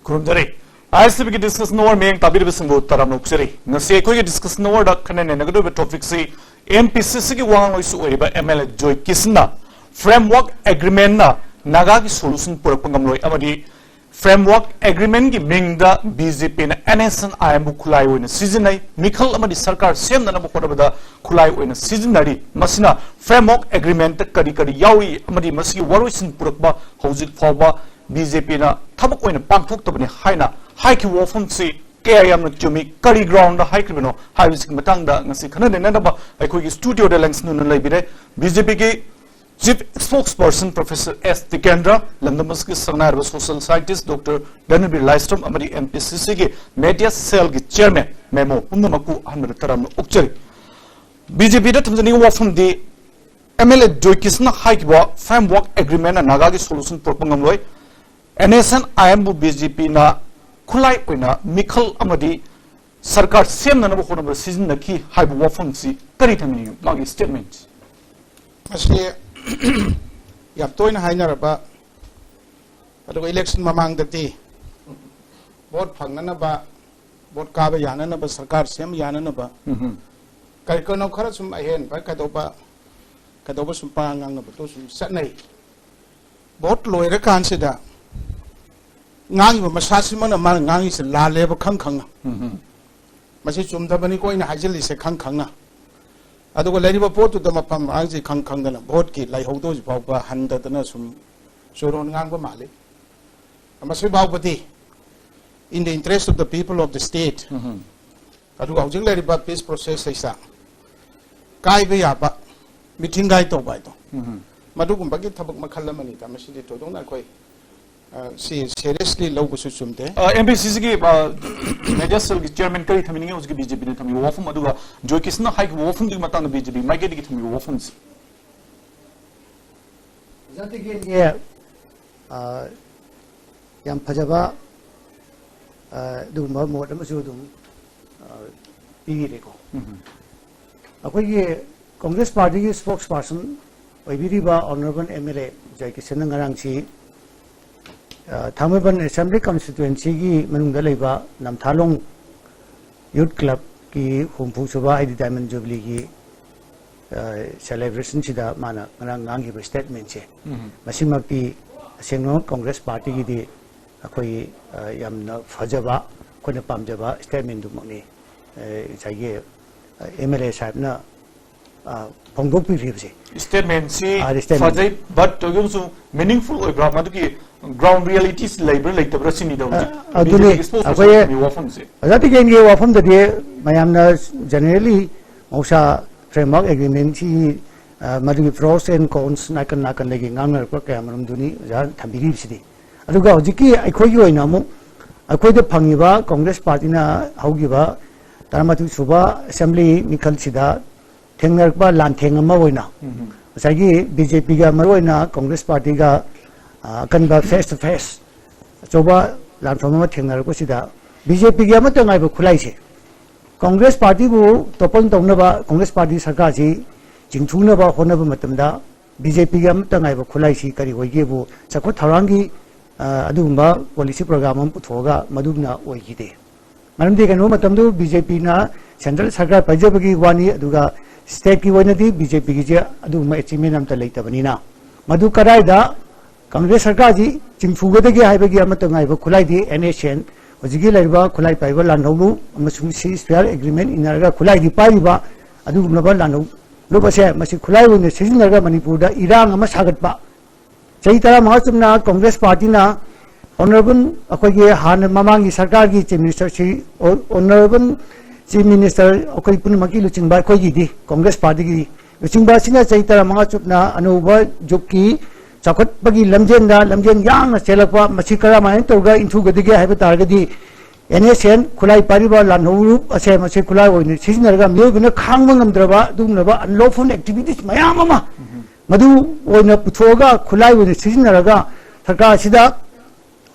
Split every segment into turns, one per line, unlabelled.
Kurumdari. ISB ki discussion over main tabir bisimbo taram nukseri. Ngasi ko ki discussion over da khanen negado be topic si MPCC ki wang oisu oriba MLA Joy Kisna framework agreement na naga ki solution purak pangamloi amadi framework agreement ki mingda BJP na NSN IMU khulai oina seasonai mikhal amadi sarkar sem na bu khorabada khulai oina seasonari masina framework agreement kadi kadi yawi amadi masi waroisin purakba hojik phawba BJP na thabak oina pangthok tabani haina haiki wofum si KIM na chumi kari ground da haiki bino haibisik matang da ngasi khana ne na ba aikoi ki studio de langs nun laibire BJP ki Chief Spokesperson Professor S. Tikendra, Landamas ki Sangnar Social Scientist Dr. Danabir Lystrom, Amadi MPCC ki Media Cell ki Chairman Memo Umamaku Hamir Taram Ukchari. BJP da tumjani wafum di MLA Joy Kisna Haikwa Framework Agreement and Nagagi Solution Propangamloi NSN IMU BJP na Kulai Oina Mikhal Amadi Sarkar Sem Nanabu Honor Season Naki Haibu Wafum si Karitamini Magi statement.
Yap toy na haina raba ado election mamang dati vote phangna na ba vote ka ba yana na ba sarkar sem yana na ba kai ko no khara sum ahen ba ka do ba sum pa ngang na ba to sum sat nei vote loi ra kan se da ngang ba masasi man ma ngang se la le ba khang khang ma se chum da bani ko ina hajili se khang khang na adugo leriba potu da mapam angji khang khang da vote ki lai hodo ji ba handa da na sum soron ngang ba male amasi bawpati in the interest of the people of the state adugo hojing leriba peace process isa kai ba ya ba meeting gai to ba to madugum ba ki thabak makhal mani ta masi de to dong na koi seriously low ko sumte
MPCC ki Media Cell ki Chairman kari thamini uski BJP ne thami wafum aduga Joy Kisna haik wafum dik matang BJP mai ke dik thami wafum si
zati ke ye yam phajaba dum mo dam su dum pi re ko akoi ye Congress Party ki spokesperson oibiri ba honorable MLA Joy Kisna ngarang chi Thamban Assembly Constituency ki manungda leiba Namthalong Youth Club ki Humpu Suba Id Diamond Jubilee ki celebration sida mana ngarang ngangi ba statement che masimakti sengno Congress Party ki di akoi yamna phajaba kone pamjaba statement du moni jage MLA sahib na phongdok pi ribse
statement si phajai but to you meaningful oi bra madu ki ground realities labor like the Russian leader.
Aduni, akoye azati ke nge wafam da de mayamna generally osa framework agreement chi madu pros and cons nakan legi ngamna ko kamaram duni ja thambiri sidi aduga hojiki aikoi oina mu akoi de phangiba Congress Party na haugiba taramatu suba assembly mikhal sida thengnarba lan thengama oina sagi BJP ga maroina Congress Party ga kanba face to face choba lanthoma thengnar ko sida BJP ga mata ngai ba khulai che Congress Party bu topon tongna ba Congress Party sarkar ji jingthuna ba hona ba matamda BJP ga mata ngai ba khulai chi kari hoige bu sakho tharangi adumba policy program am puthoga madugna oigi de maram de kanu matamdu BJP na central sarkar pajabagi wani aduga state ki wani BJP gi je aduma achievement am ta leitabani na madu karai da Congress Sarkar ji chingfugade haibagi amata ngai ba khulai di NSN hojigi laiba khulai paiba lanholu amasung ceasefire agreement inarga khulai di paiba adu naba lanholu loba se masi khulai wone sijinarga Manipur da irang ama sagatpa chaitara mahachumna Congress Party na honorable akogi han mamangi sarkar gi chief minister si honorable chief minister akoi punmaki luchingba kogi di Congress Party gi luchingba sina chaitara mahachumna anuba jokki Sakot bagi lamjen yang na selakwa masikara main toga intu gadige haiba targadi NSN khulai pariba lanhuru ase masi khulai oine sisinarga miyogna khangma ngamdraba dumnaba unlawful activities mayam ama madu oina puthoga khulai oine sisinaraga sarkar sida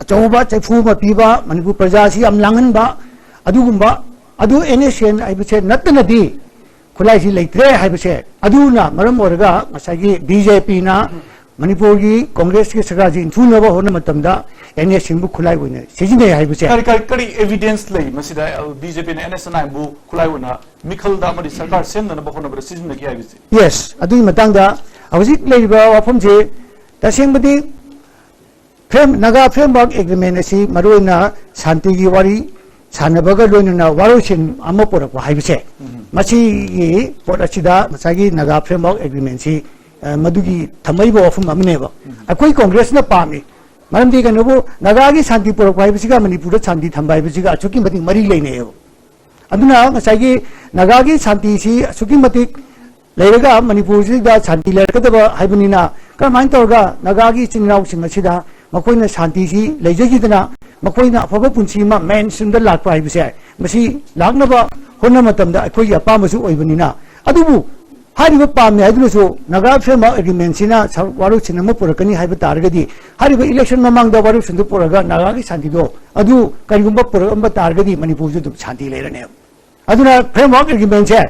achauba chaifu ma piba Manipur praja si am langan ba adugumba adu NSN aibse natnadi khulai si leitre haibse aduna maram oraga masagi BJP na Manipur की कांग्रेस की सरकार जी इंथुनबा होना मतमदा NA सिंबु खुलाई होने सिजिने हाइबसे
करी evidence लई मसिदा BJP ने एनएसएनआई बु खुलाई होना मिखल दा मदि सरकार सेमना बखोना बर सिजन की हाइबसे
यस अदुई मतंगदा हौजिक लेबा वाफम जे तसेंबदि फ्रेम नागा फ्रेमवर्क एग्रीमेंट असी मरोइना शांति की वारी सानबगा लोइना वारोसिन अमा पोरक हाइबसे मसी ये पोट असिदा मसागी नागा फ्रेमवर्क एग्रीमेंट सी मधुगी थमैब वाफम अमनेब अखोई कांग्रेस न पामी मरमदि कनबो नागा की शांति पोरक हाइबसिगा मणिपुर शांति थंबा हाइबसिगा अचुकी मति मरी लेनेब अदुना मसागी नागा की शांति सी अचुकी मति लेरगा मणिपुर सिदा शांति लेरकदब हाइबनिना करमाइन तौरगा नागा की चिन्नाउ सिंग असिदा मखोइना शांति सी लेजगिदना मखोइना अफब पुंसी मा मेन सिंद लाकपा हाइबसे मसी लाकनबा होना मतमदा अखोई अपामसु ओइबनिना अदुबु हारिबा पामे हाइदुसु नागा फ्रेम एग्रीमेंट सिना वारु सिनम पुरकनी हाइबा तारगदी हारिबा इलेक्शन ममांगदा वारु सिंदु पुरगा नागा की शांति दो अदु करिगुंबा पुरगंबा तारगदी मणिपुर जु शांति लेरने अदुना फ्रेमवर्क एग्रीमेंट से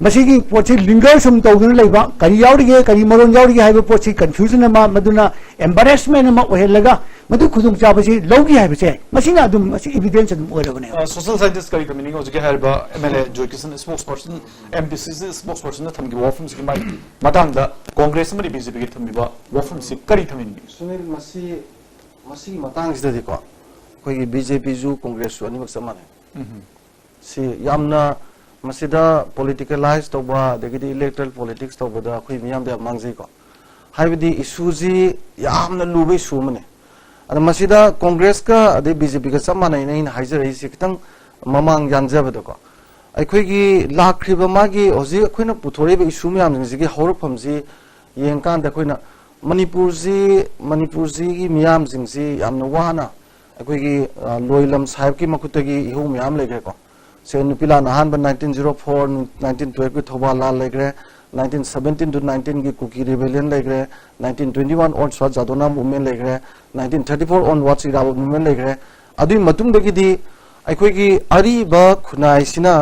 मसीगी पोची लिंगर सुम तौदुना लेबा करी यावरिगे करी मरोन यावरिगे हाइबा पोची कंफ्यूजन अमा मदुना एम्बैरेसमेंट अमा ओहेलगा मदु खुदुम चाबसी लौगी हाइबसे मसीना अदुम मसी एविडेंस अदुम ओरबने
सोशल साइंटिस्ट करी कमिनिंग होजगे हाइबा एमएलए जॉयकिसन स्पोक्सपर्सन एमपीसीसी स्पोक्सपर्सन न थमगी वॉफम्स की माइ मतांगदा कांग्रेस मरि बीजेपी की थमिबा वॉफम्स से करी थमिनि
सुनील मसी मतांग सिददि को कोई बीजेपी जु कांग्रेस जु अनिमक समाने सी यामना मसीदा पॉलिटिकलाइज तौबा देगिदि इलेक्टोरल पॉलिटिक्स तौबदा अखोई मियामदा मांगजे को हाइबदि इशू जी यामना लुबे इशू मने अद मसीदा कांग्रेस का अदे बीजेपी का समाने नै हाइजरइ सि खतंग ममांग यानजबदो को अखोईगी लाख्रिबा मागी होजि अखोइना पुथोरेबा इशू मियाम जिंगिगी हौरफम जी येंकान द अखोइना मणिपुर जी की मियाम जिंगसी यामना वाना अखोईगी लोइलम साहिब की मखुतगी इहु मियाम लेग्रे को से नुपिला नहान 1904 1912 की थोबा लाल लेग्रे 1917 to 19 की कुकी रिबेलियन लेग्रे 1921 ऑन स्वात जादोना मूवमेंट लेग्रे 1934 ऑन वाट इराबा मूवमेंट लेग्रे अदुई मतुंग दगिदी अखोईगी अरिबा खुनाइसिना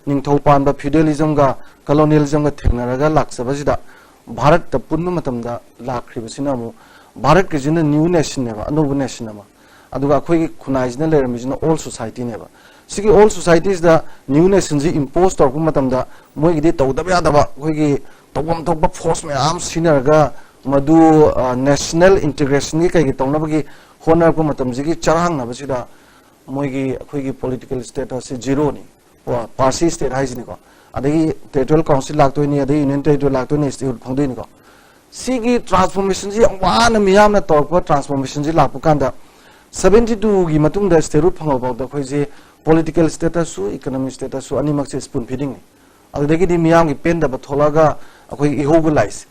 निंगथौ पानबा फ्यूडलिज्म का कॉलोनियलिज्म का थेंगनरगा लाक्सबसिदा भारत त पुन्नु मतमदा लाख्रिबसिना मु भारत के जिना न्यू नेशन नेबा अनोबु नेशन नमा अदुगा अखोईगी खुनाइसिना लेरमिजिना ऑल सोसाइटी नेबा सिगी ऑल सोसाइटीज दा न्यू नेशन जी इंपोज तौर मतमदा मोइगिदि तौदबा यादबा अखोईगी तौबम तौबा फोर्स में आम सिनरगा मदु नेशनल इंटीग्रेशन की कई तौनबगी होनर को मतमजिगी चरांगनबसिदा मोइगी अखोईगी पॉलिटिकल स्टेटस से जीरो नि वा पार्सी स्टेट हाइजिनि को अदगी टेरिटोरियल काउंसिल लागतोइनि अदगी यूनियन टेरिटोरी लागतोइनि स्टेट फंगदोइनि को सिगी ट्रांसफॉर्मेशन जी वाना मियामना तौरपा ट्रांसफॉर्मेशन जी लापु कांदा 72 की मतुंगदा स्टेट रूट फंगबाउदा अखोईजे political status su economic status su ani makse spoon feeding ni adagi di miyam gi pen da ba tholaga akoi ihogalize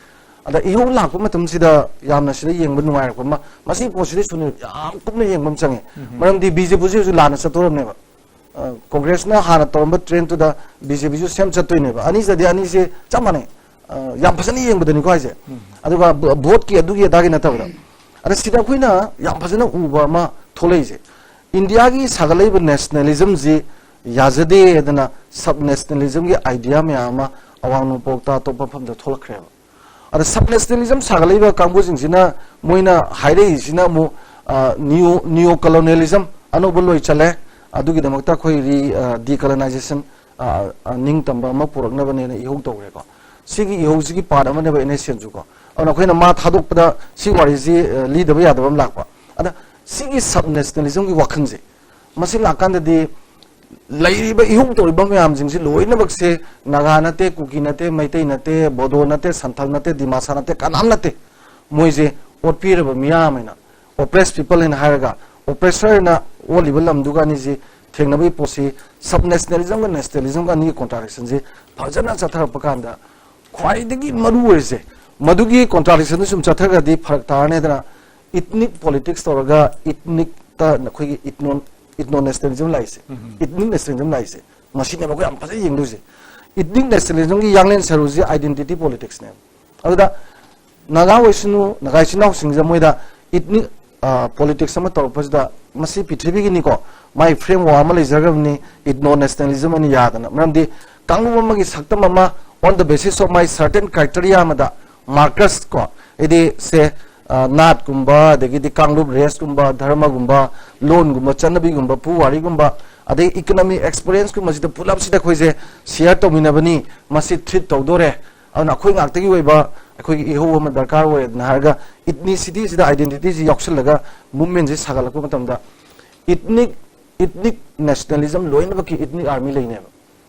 ada ihog la ko matam sida yamna sida yengba nuai ko ma masi posidi sunu yam kumna yengbam change maram di bjp ju lana satoram ne ba congress na hana toramba train to da bjp ju sem chatoi ne ba ani sadi ani se chamane yam phasani yengba dani ko aise aduga vote ki adugi adagi na tabra ada sida koina yam phasana uba ma tholaise India की सगलेब nationalism जी याजदे एदना सब nationalism की idea में आमा अवांग पोक्ता तो पफम the थोलखरेब अर सब nationalism सगलेब कांगबु जिंजिना Moina हाइरे जिना मु new colonialism अनोबलोय चले अदुगी दमकता खोइ डीकॉलोनाइजेशन निंग तंबा म पुरकनबने इहोग तोरे को सिगी इहोग सिगी पार्ट अमने बने सेंजुको अन खोइना मा थादोकपदा सि वारि जी लीदब यादबम लाकपा अदा सिगी सब नेशनलिज्म की वखन से मसी लाकान दे लैरिबा इहुम तोरिबा मयाम जिंगसि लोइनबक से नागा नते कुकी नते मैतै नते बोदो नते संथल नते दिमासा नते कानाम नते मोइजे ओपिरबा मियामैना ओप्रेस पीपल इन हायरगा ओप्रेसर ना ओलिबा लमदुगा निजि थेंगनबि पोसी सब नेशनलिज्म का नि कॉन्ट्राडिक्शन जे फजना चथरप कांदा ख्वाइदगी मरु ओइसे मदुगी कॉन्ट्राडिक्शन सुम चथरगदि फरक तारनेदना इथनिक पॉलिटिक्स तौरगा इथनिक ता नखोगी इथनो नेशनलिज्म लाइसे इथनिक नेशनलिज्म लाइसे मसीने बको याम फसे यंगदुसे इथनिक नेशनलिज्म की यांगलेन सरुजी आइडेंटिटी पॉलिटिक्स ने अदा नागा वैष्णु नागाइसिना सिंगजा मोइदा इथनिक पॉलिटिक्स अमा तौरपसदा मसी पृथ्वी की निको माय फ्रेम वा अमा लेजरगमनी इथनो नेशनलिज्म अनि यादना मरमदि कांगु अमागी सक्तम अमा on the basis of my certain criteria अमदा मार्कर्स को इदि से naat gumba degi kanglub rest gumba dharma gumba loan gumba chanabi gumba puwari gumba ade economy experience gumba sida pulap sida khoise share to minabani masi treat to dore ana khoi ngak tagi weba khoi iho ma darkar we naharga ethnicity sida identity ji yoksalaga movement ji sagalak matamda ethnic nationalism loin ba ki ethnic army leine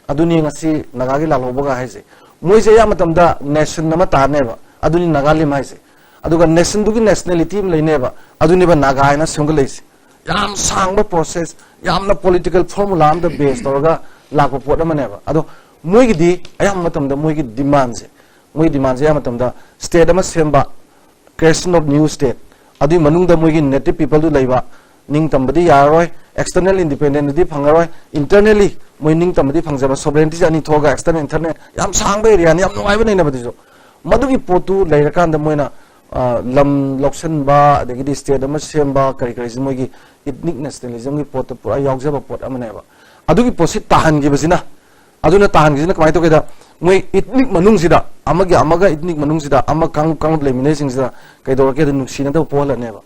aduni ngasi nagagi lalobaga haise moise ya matamda nation nama tane ba aduni nagali maise aduga nation dugi nationality leine ba aduni ba naga ina sungaleisi yam sangba process yamna political formula am the base toga lakpa pot amane ba ado moigi di ayam matamda moigi demands ya matamda state ama semba creation of new state adu manungda moigi native people du leiba ning tambadi yaroi external independent di phangaroi internally moi ning tambadi phangjaba sovereignty ani thoga external internet yam sangba area ni yam nuai ba nei na badijo madugi potu leirakanda moina lam loksan ba degi state ama semba kari kari moigi ethnic nationalism gi pot pura yagjaba pot amane ba adugi posit tahan gi basina aduna tahan gi na kamai to keda moi ethnic manung sida amaga ethnic manung sida ama kang lemine sing sida kaidor ke nu sina to pola ne ba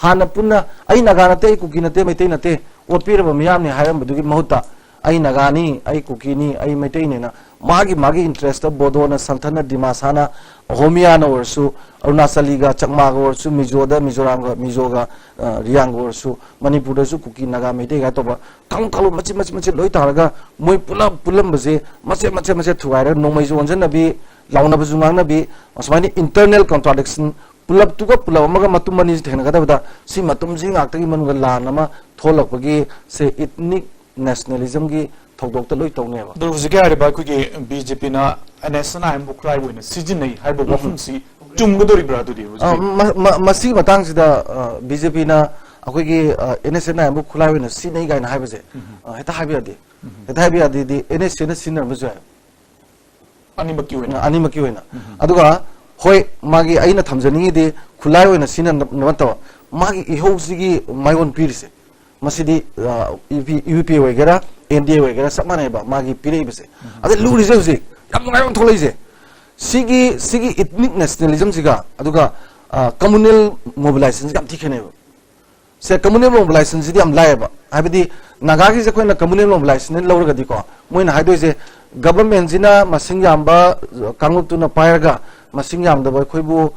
hana punna ai nagana te kukina te mai te na te opira ba miyam ne hayam dugi mahuta ai nagani ai kukini ai mai te ne na magi interest of bodona santhana dimasana homiana orsu arunachaliga chakmaga orsu mizoga riang orsu manipur da su kuki naga mai te ga to ba kang kalu machi loi taraga moi pulam base mache thuaira nomai zo onjan nabi launa ba zungang nabi asmani internal contradiction pulap tuga pulap amaga matum mani thena kada bada si matum jing aktagi manuga la nama tholak bagi se ethnic nationalism gi thokdok ta loi tawne ba
do hujike ari ba ku gi BJP na NSNI am bukrai wina season nei hai bo wafum si chumgudori bra du di
masi matang sida BJP na akoi gi NSNI am bukrai wina si nei ga na haiba je heta haiba di NSNI sinner ba jo
ani
maki wina aduga hoi magi aina thamjani de khulai oina sina namato magi ihosigi maion pirise masidi UP wegera NDA wegera samane ba magi pirei bese ade luri je yam ngai on tholai je sigi ethnic nationalism siga aduga communal mobilization gam thikhene ba se communal mobilization sidi am laiba habidi nagagi je koina communal mobilization lawraga di ko moina haidoi je government jina masing yamba kangup tu na pairaga masing yam da boy khoibu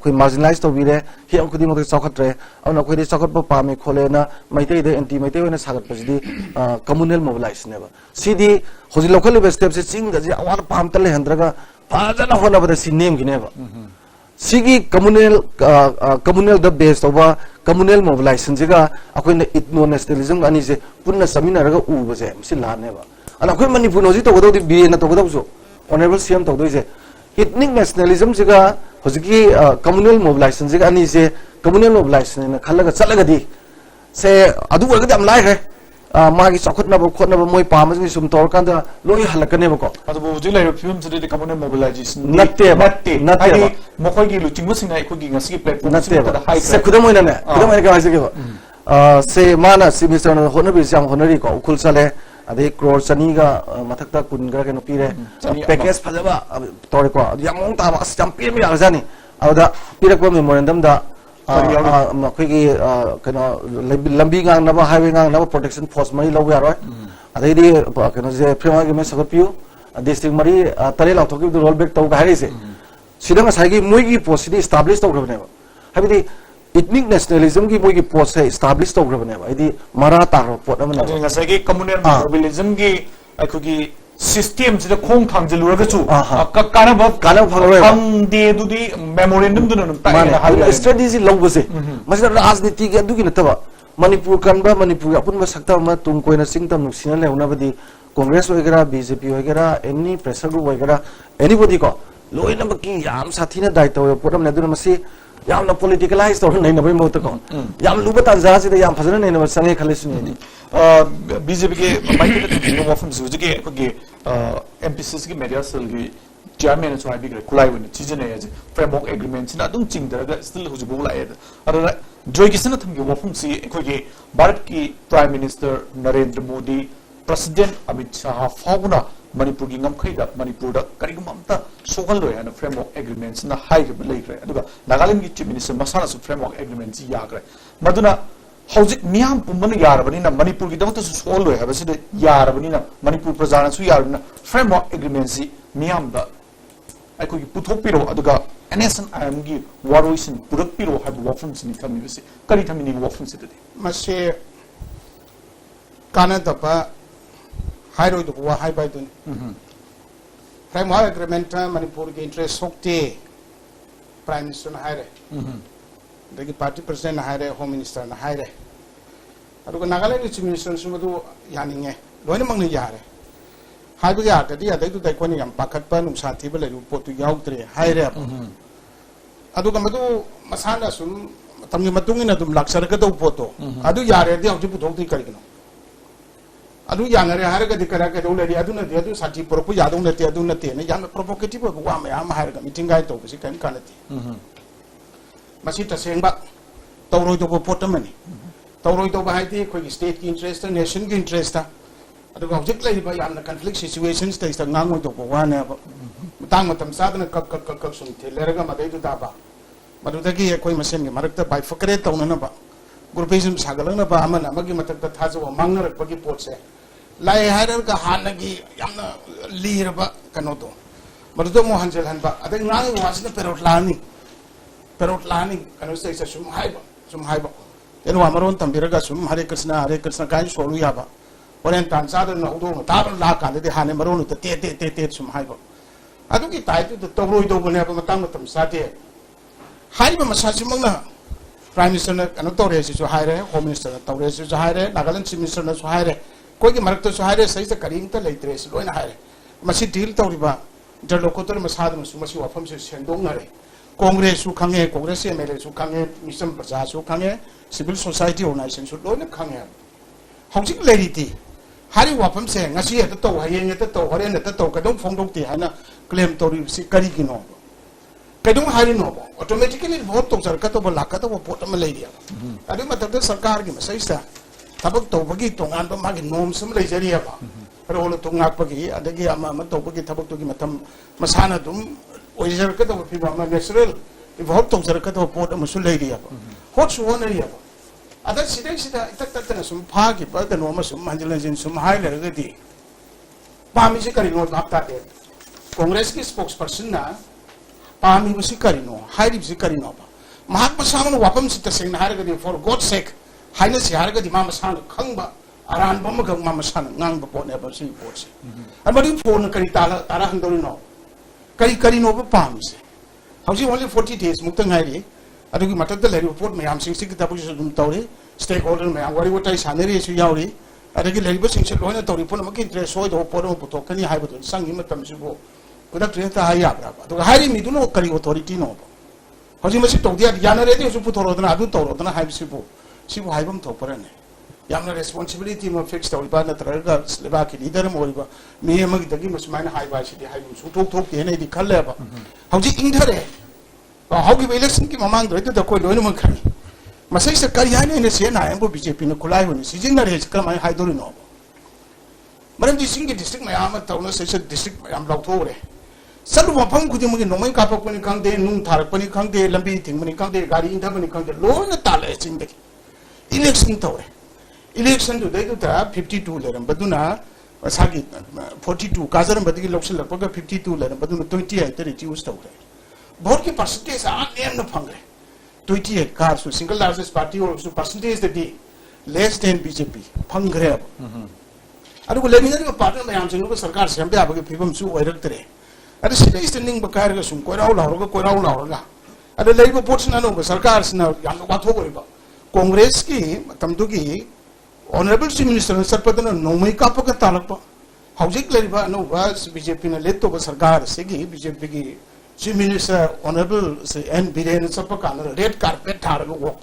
khoi marginalize to bire hi am khudi mote chaukhatre auna khoi de chaukhot pa pame khole na maitei de anti maitei na sagat pasidi communal mobilization ne ba sidi hoji local level step se ching da ji awar pam tale handraga fajana hona ba si name gi ne ba sigi communal the base over communal mobilization jiga akoi na ethno nationalism ani je punna samina raga u ba je si la ne ba ala khoi manipur no ji to godo di bi na to godo so honorable CM to do je ethnic nationalism jiga hojiki communal mobilization jiga ani je communal mobilization na khalaga chalaga di se adu warga dam lai re magi chakotna ba khotna ba moi pam ji sum tor kan da loi halakane ba ko
adu bo ji lai film se de communal mobilization
natte
ba mokoi gi luching bu singa ko gi ngasi platform
natte ba se kudamoi na ka se ba se mana si mr na hona bi sam honari ko ukul sale ade crore chani ga mathakta kun ga ke no pire package phajaba tore ko yamong ta ba sam pir mi arjani awda pirakwa memorandum da khoi gi kano lambi ngang na ba highway ngang na ba protection force mai lo ya roi ade di kano je prema gi me sagopiu district mari tare la thoki roll back to ga hari se sidang sai gi moi gi post di establish to grabne ba habidi ethnic nationalism ki moi ki post hai establish to grabne ba idi mara tar pot amana
nga sai gi communal mobilism gi akhugi system sida khong thang jilu ra chu kana phang thang de du di memorandum du no
ta strategy long se masida rajniti gi adu gi nataba manipur kan ba manipur apun ba sakta ma tum koina singtam nuksina leuna badi congress wagera BJP wagera any pressure group wagera anybody ko loina ba ki yam sathina daito poram ne du masi yamna politicalize to nei na bai mo to ko yam luba tanza si da yam phajana nei na sange khalisu ni
BJP ke mai ke no wafum su ge ko ge MPCs ki media cell gi chairman so habi ge kulai woni chije ne je framework agreement sina dum ching da still huju bu la ed ara joy kisna tham ge wafum si ko ge bharat ki prime minister Narendra Modi president Amit Shah fauna manipur gi ngam khai da manipur da kari gum amta Sohal लोय है ना framework agreements ना high के बले करे अदुगा नागालैंड की chief minister मसाना सु framework agreements या करे मदुना हौजिक मियाम पुमन यारबनिना मणिपुर की दमत सु सोहल लोय हबसिद यारबनिना मणिपुर प्रजाना सु यारबनिना फ्रेमवर्क एग्रीमेंट्स मियाम दा अखोई पुथोपिरो अदुगा NSNIM की वारोइसन पुरकपिरो हाब वफुन सिनि थमिबसे करी थमिनि वफुन सिददि
मसे कानदपा हाइरोइ दु वा हाइ बाइदुन फ्रेमवर्क एग्रीमेंट मणिपुर की इंटरेस्ट सोक्ते प्राइम मिनिस्टर न हाइरे दगी पार्टी प्रेसिडेंट न हाइरे होम मिनिस्टर न हाइरे अदुगा नागालैंड चीफ मिनिस्टर सुमदु यानिंगे लोइना मंगनि यारे हाइबगे आतदि अदैदु दैकोनि याम पाखतपा नुसा थिबा लेरु पोतु याउत्रे हाइरे अदुगा मदु मसाना सुम तमनि मतुंगिना दुम लाक्सरगा दौ पोतो अदु यारे दि हौजि पुथोक्ति करिगनो अदु यानरे हारगदि करा के दौ लेरि अदुना दि अदु साथि पुरपु यादौ नते अदु नते ने याम प्रोवोकेटिव वा मयाम हारगा मीटिंग गाय तो बसि कैम कानति मसि तसेंबा तौरोय दो पोटमनि तौरोय दो हाइदि खोइ स्टेट की इंटरेस्ट नेशन की इंटरेस्ट अदुगा हौजिक लेरिबा यामना कन्फ्लिक्ट सिचुएशंस तैसा ngangoy do ko wane ba matang matam sadana kak sum the lerga madai du da ba madudagi ekoi masen ge marakta bai fakre tawnana ba groupism sagalana ba amana amagi matakta thajo mangnarak bagi potse lai harar ka hanagi yamna liraba kano do madudo mo hanjel han ba adai ngang wasna perot lani kano sai sa sum haiba enu amaron tambiraga sum hare krishna kai solu ya ba Orang tansa dan orang tahu lah kan, jadi hanya meronu tu te semua itu. Aduh kita itu tahu itu boleh apa matang sahaja. Hari masa cuma Prime Minister nak tahu resi so hari, Home Minister tahu resi so hari, Nagaland Chief Minister so hari. Koi ke marak tu so hari, saya sekarang kita lagi resi loin hari. Masih deal tahu riba. Jadi lokotor masih ada masih wafam se sendong hari. Kongres su kange, Kongres MLA su kange, Mission Perja su kange, Civil Society Organization su loin kange. Hongsi lagi ti. Hari wapam se ngasi eta to hayeng eta to horen eta to kadong phongdong ti hana claim to si kari kino kadong hari no automatically vote to sarka to balaka to vote ma lei dia adu matak sarkar gi masai sta tabak to bagi to ngan ba magi nom sum lei jari ba ro lo to ngak bagi adagi ama ma to bagi tabak to gi matam masana dum oijar ka to fi ba ma natural vote to sarka to vote ma su lei dia ba hot su wona dia ba ada sida itak sum phagi ba da noma sum manjalan sum hai lerga di pami se kari no apta de congress ki spokesperson na pami se kari no hai ri se kari no ba mahak masamon wapam sita sing na harga di for god sake hai na se harga di mama san khang ba aran ba ma gang mama san ngang ba po ne ba si po se amari phone kari tara handori no kari no ba pami se hauji only 40 days mukta ngai ri अदुगी मटक द लेरि report मयाम सिंग सिग तबु जुम तौरे स्टेक होल्डर मयाम वरि वटाई सानेरि सु यावरि अदुगी लेरिबो सिंग से लोइना तौरि पुन मक इंटरेस्ट होय दो पोरो पुतोकनी हाइबो संगी मतम सिबो कुदा ट्रेता हाया ब्रा अदुगा हारि मिदुनो करि अथॉरिटी नो हजि मसि तौदिया यानरे दि सु पुथोरोदना अदु तौरोदना हाइबसिबो हाइबम थोपरने यामना रेस्पोंसिबिलिटी म फिक्स तौरिबा नत्रगा लेबा की लीडर मोरिबा मी मग दगी मसमाइना हाइबा सिदि हाइबु सु थोक देने दि खल्लेबा हजि इंधरे how give election ki mamang do to ko loin man khani masai se kari hane ne se na embo BJP ne kulai honi sijin na re kar mai hai dori no maram di singi district mai ama tauna se district mai am lau tho re salu mapam khudi magi nomai ka pak pani khang de nung tharak pani khang de lambi thing mani khang de gari inda pani khang de lo na tale sing de election to re election to de ta 52 le ram baduna asagi 42 kazaram badigi lokshal lakpa 52 le ram baduna 28 te reduce to re vote की percentage आने न fungi 28 car सु single largest party और सु percentage the less than BJP फंग रहे अब अरे वो लेमिनर का पार्टी में हम जिनको को सरकार से हम भी आपके फिल्म सु वायरल करे अरे सीधे स्टैंडिंग बकायर का सुन कोई राव लाओगा अरे लेकिन वो पोर्शन ना होगा सरकार से ना हम लोग बात हो गई बा कांग्रेस की तमदु की ऑनरेबल चीफ मिनिस्टर ने सरपंच ने नौमई का पकड़ तालक पा हाउसिंग लेरी बा नो बस बीजेपी ने ले तो सरकार से की बीजेपी की Chief Minister Honorable N. Biren Sapa Kana red carpet Tarago walk.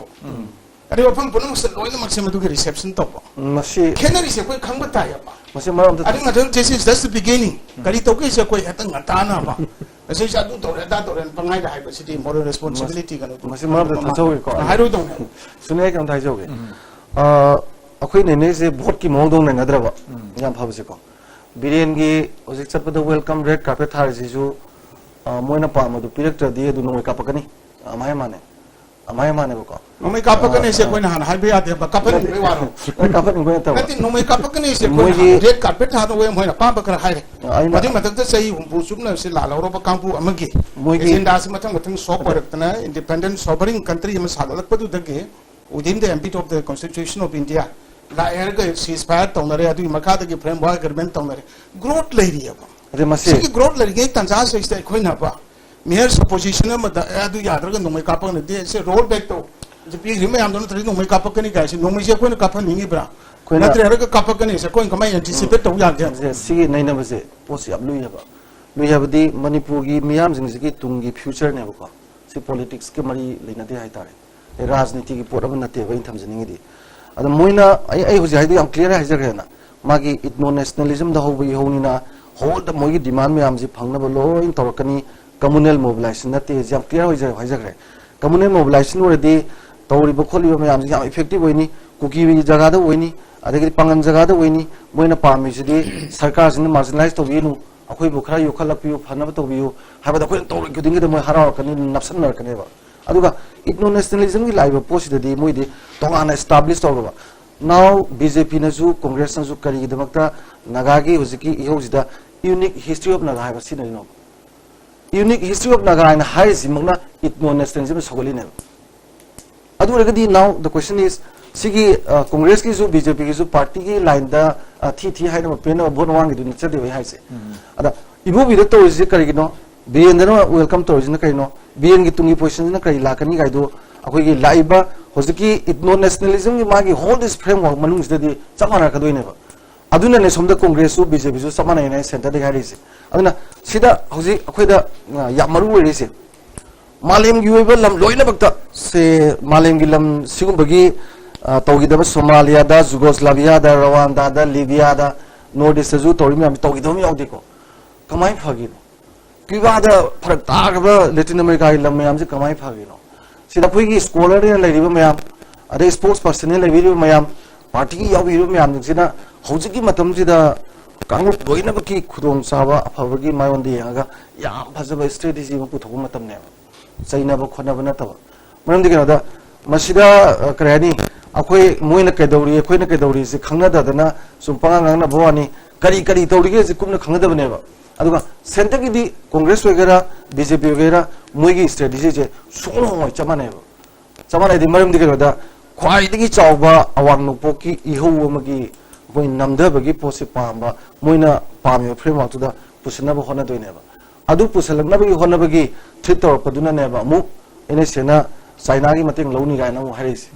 And you open Punum said, Loy the maximum to reception top.
Masi
Kenner is a quick Kangataya.
Masi Maram
I think this is just the beginning. Karitoka is a quick Atana. As I do to that or and Pangai Hyper City, moral responsibility.
Masi Maram,
I don't know.
Sunek and Taizogi. A queen in is a Borki Moldon and Adrava, Yam Habsico. Birengi was accepted the welcome red carpet Harris issue. Moina palm अदु पिरक्तरदि अदु नोंगे कापकनी अमाय माने बको
नोंगे कापकनी से कोई हान highway यादे कापकनी बे वारो
कापकनी कोई तब
नति नोंगे कापकनी से कोई रेड कार्पेट हादो वे मोइना पाम बकर हाइरे मदि मतक सही हुंपु सुबना से लालौरो बकांपु अमगी मोइगी इंदास मतंग सॉक परतना इंडिपेंडेंट सॉवरिंग कंट्री हम सागलकपदु दगे within the ambit of the Constitution of India, la erga ceasefire tonare adu makada ki framework agreement tonare growth lady aba.
Ade masi.
Sigi growth lady ke tanza se iste koi na ba. Mere supposition ma da adu yadra ka nomai kapak ne de se roll back to. Je pi rime am dono tari nomai kapak ni ga se nomai se koi na kapak ningi bra. Koi na tre erga kapak ne se koi kamai anticipate to ya ge.
Sigi nai na base posi ab lui aba. Lui aba di Manipur gi miyam jing sigi tungi future ne ba. Si politics ke mari leina de hai tare. राजनीति की pot नते वही थमजनिंगी अद Moina आई हुजि हाइदु याम clear हाइजरना मागी ethno nationalism द होबि होनिना होल द मोगी डिमांड में आमजि फंगनब लोइन तोरकनी कम्युनल मोबिलाइजेशन नते याम क्लियर हाइजरग्रे कम्युनल मोबिलाइजेशन ओरदि तौरिबो खोलिबो में आमजि याम इफेक्टिव होइनी कुकी जगह द होइनी अदगि पांगन जगह द होइनी मोइना पामिसिदि सरकार सिन मार्जिनलाइज तोबिनु अखोइ बुखरा योखलपियो फनब तोबियो हाबदा कोइ तौरि गुदिंगि द मोइ हरावकनी नपसनरकनेबा अदुगा इथनो नेशनलिज्म की लाइव पोसिदि मोइदि तोंगाना एस्टाब्लिश तौरबा नाउ बीजेपी नजु कांग्रेस नजु करी दमकता नागागी हुजिकी इहोजिदा यूनिक हिस्ट्री ऑफ नागा हाइबा सिननो यूनिक हिस्ट्री ऑफ नागा इन हाइज मगना इथनो नेशनलिज्म सगोलिने अदुरगदि नाउ द क्वेश्चन इज सिगी कांग्रेस की जो बीजेपी की जो पार्टी की लाइन दा थी हाइना पेन भोट वांगी दु नचदे वे हाइसे अदा इबो बिद तोइजे करिगिनो बीएन वेलकम तोइजे करिनो बीएन की तुंगी पोजिशन कई लाकनी गाइदो अखोगी लाइबा होजिकी इथनो नेशनलिज्म की मागी होल दिस फ्रेमवर्क मनुंग सिदि चमाना कदोइनेबा अदुना ने सोमदा कांग्रेस सु बीजेपी सु चमाना ने सेंटर दे गारिसे अदुना सिदा होजि अखोइदा या मरु वेरिसे मालेम की वेबल लम लोइना बक्ता से मालेम की लम सिगुंबगी तौगिदबा सोमालिया दा जुगोस्लाविया दा रवांडा दा लिबिया दा नॉर्थ ईस्ट जु तौरिम याम तौगिदम यावदिको कमाई फागिनो किबादा फरक तागबा लैटिन अमेरिका की लम मैम से कमाई फागिनो सिदा फुगी स्कॉलर ने लेरिबा मैम अदे स्पोर्ट्स पर्सन ने लेबिबा मैम पार्टी की याबिबा मैम जिना हौजिकी मतम सिदा कांगो लोइनबकी खुदोंग साबा अफबगी मायोंदे यागा याम फजबा स्ट्रेटजी म पुथोब मतम ने चाइनाबा खोनाबा नतबा मरम दिगनादा मसिदा करानी अखोय मोइना कैदौरी अखोयना कैदौरी से खंगनादना सुम पंगांगना भवानी करी करी तौरिगे से कुमना खंगदबनेबा अदुगा सेंटर की कांग्रेस वगैरह बीजेपी वगैरह मोगी स्ट्रेटेजी से सोनो चमाने मरम दिगदा ख्वाइदगी चावबा अवांग नोपो की इहो अमगी मोइ नमदबगी पोसे पामबा मोइना पामे फ्रेमवर्क तुदा पुसनबा होनदोइनेबा अदु पुसलनबगी होनबगी थ्रिट तौरपदुनानेबा मु एने सेना चाइना की मतेंग लौनी गायना मु हारिसे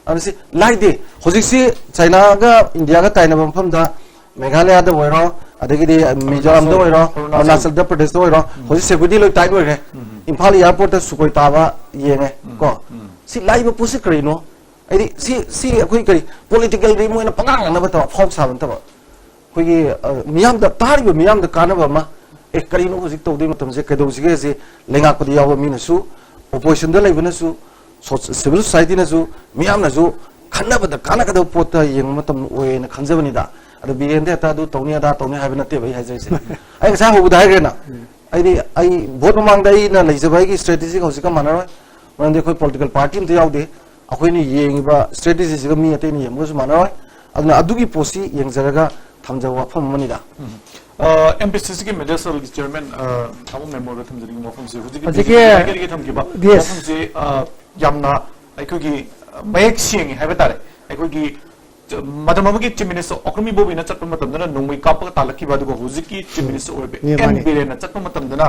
अनसि लाइदे होजिक्सी चाइना गा इंडिया गा ताइना मफमदा मेघालय दा वयरो अदगिदि मिजोरम दा वयरो अरुणाचल प्रदेश दा वयरो होजि सेगुदि लोइ ताइ वयरे इम्फाल एयरपोर्ट ता सुकोइ ताबा येंगे को सि लाइव पुसि करिनो आइदि सि अखोइ करि पॉलिटिकल रि मोइना पंगांग ना बता फॉक साबन तबा खोइ मियाम दा तारिबो मियाम दा कानबा मा ए करिनो होजि तौदि मतम से कदौसिगे से लेंगाकपदि याव मिनसु ओपोजिशन दा लेबनसु सिविल सोसाइटी नसु मियाम नसु खन्नबदा कानकदा पोता येंग मतम ओयना खंजबनिदा अद बीएनदे तादु तौनियादा तौनि हाबे नते बै हाइजैसे आइ सा होबदा हाइग्रेना आई भोट मांगदा ना लैजबाई की स्ट्रेटेजी हौसिका मानरो मरंदे कोई पॉलिटिकल पार्टी मते यावदे अखोइनि येंगिबा स्ट्रेटेजी सिगा मी अते नि येंगबसु मानरो अदना अदुगी पोसी येंगजरगा थमजा वाफम मनिदा
MPCC की मेडिकल चेयरमैन थामो मेमोर थमजरिंग मफम से
हजिके
थमकिबा मफम से यामना अखोगी मयक सिंग हाइबा तारे अखोगी मदम अमगी चीफ मिनिस्टर ओकमी बोबिना चटप मतमदना नोंगै कापक तालकिबा दुगो हुजिकी चीफ मिनिस्टर ओबे एम बिरेना चटप मतमदना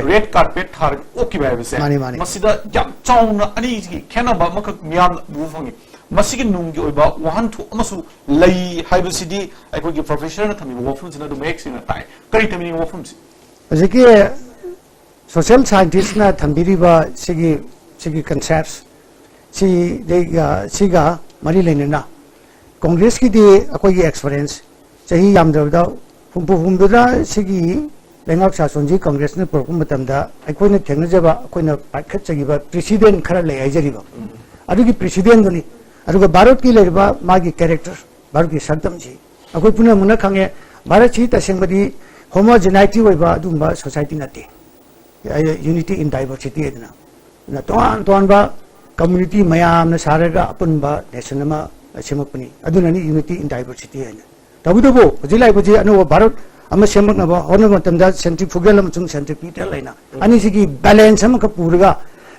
रेड कार्पेट थार ओकिबा हाइबसे मसिदा याम चाउना अनि खेनबा मखक मियाम बुफंगी मसिगी नुंगी ओइबा वहान थु अमसु लई हाइबसिदी अखोगी प्रोफेसर थमी वफुमसिना दु मेक्सिना ताइ करि थमिनि वफुमसि
हजिके सोशल साइंटिस्ट ना थंबिरिबा सिगी कंसेप्ट्स सिगा मरी लेना कांग्रेस की दी अकोई एक्सपीरियंस चाही यामदबदा फुंपुफुंदुदा सिगी लेंगाक सासोंजी कांग्रेस ने पुरकु मतमदा अकोइने थेंगजबा अकोइने पाखचगिबा प्रेसिडेंट खरा ले आइजरिबा अदुगी प्रेसिडेंट दुनी अदुगा भारत की लेबा मागी कैरेक्टर भारत की सदम जी अकोइ पुना मुना खांगे भारत छी तसेंबदी होमोजेनाइटी ओइबा अदुंबा society नते unity in diversity adna na ton ba community mayam na saraga apun ba nation ma semapani aduna ni unity in diversity ana tabudo jilai baji anu bharat ama semak na ba hona matamda centrifugal amchung centripetal laina ani sigi balance am ka purga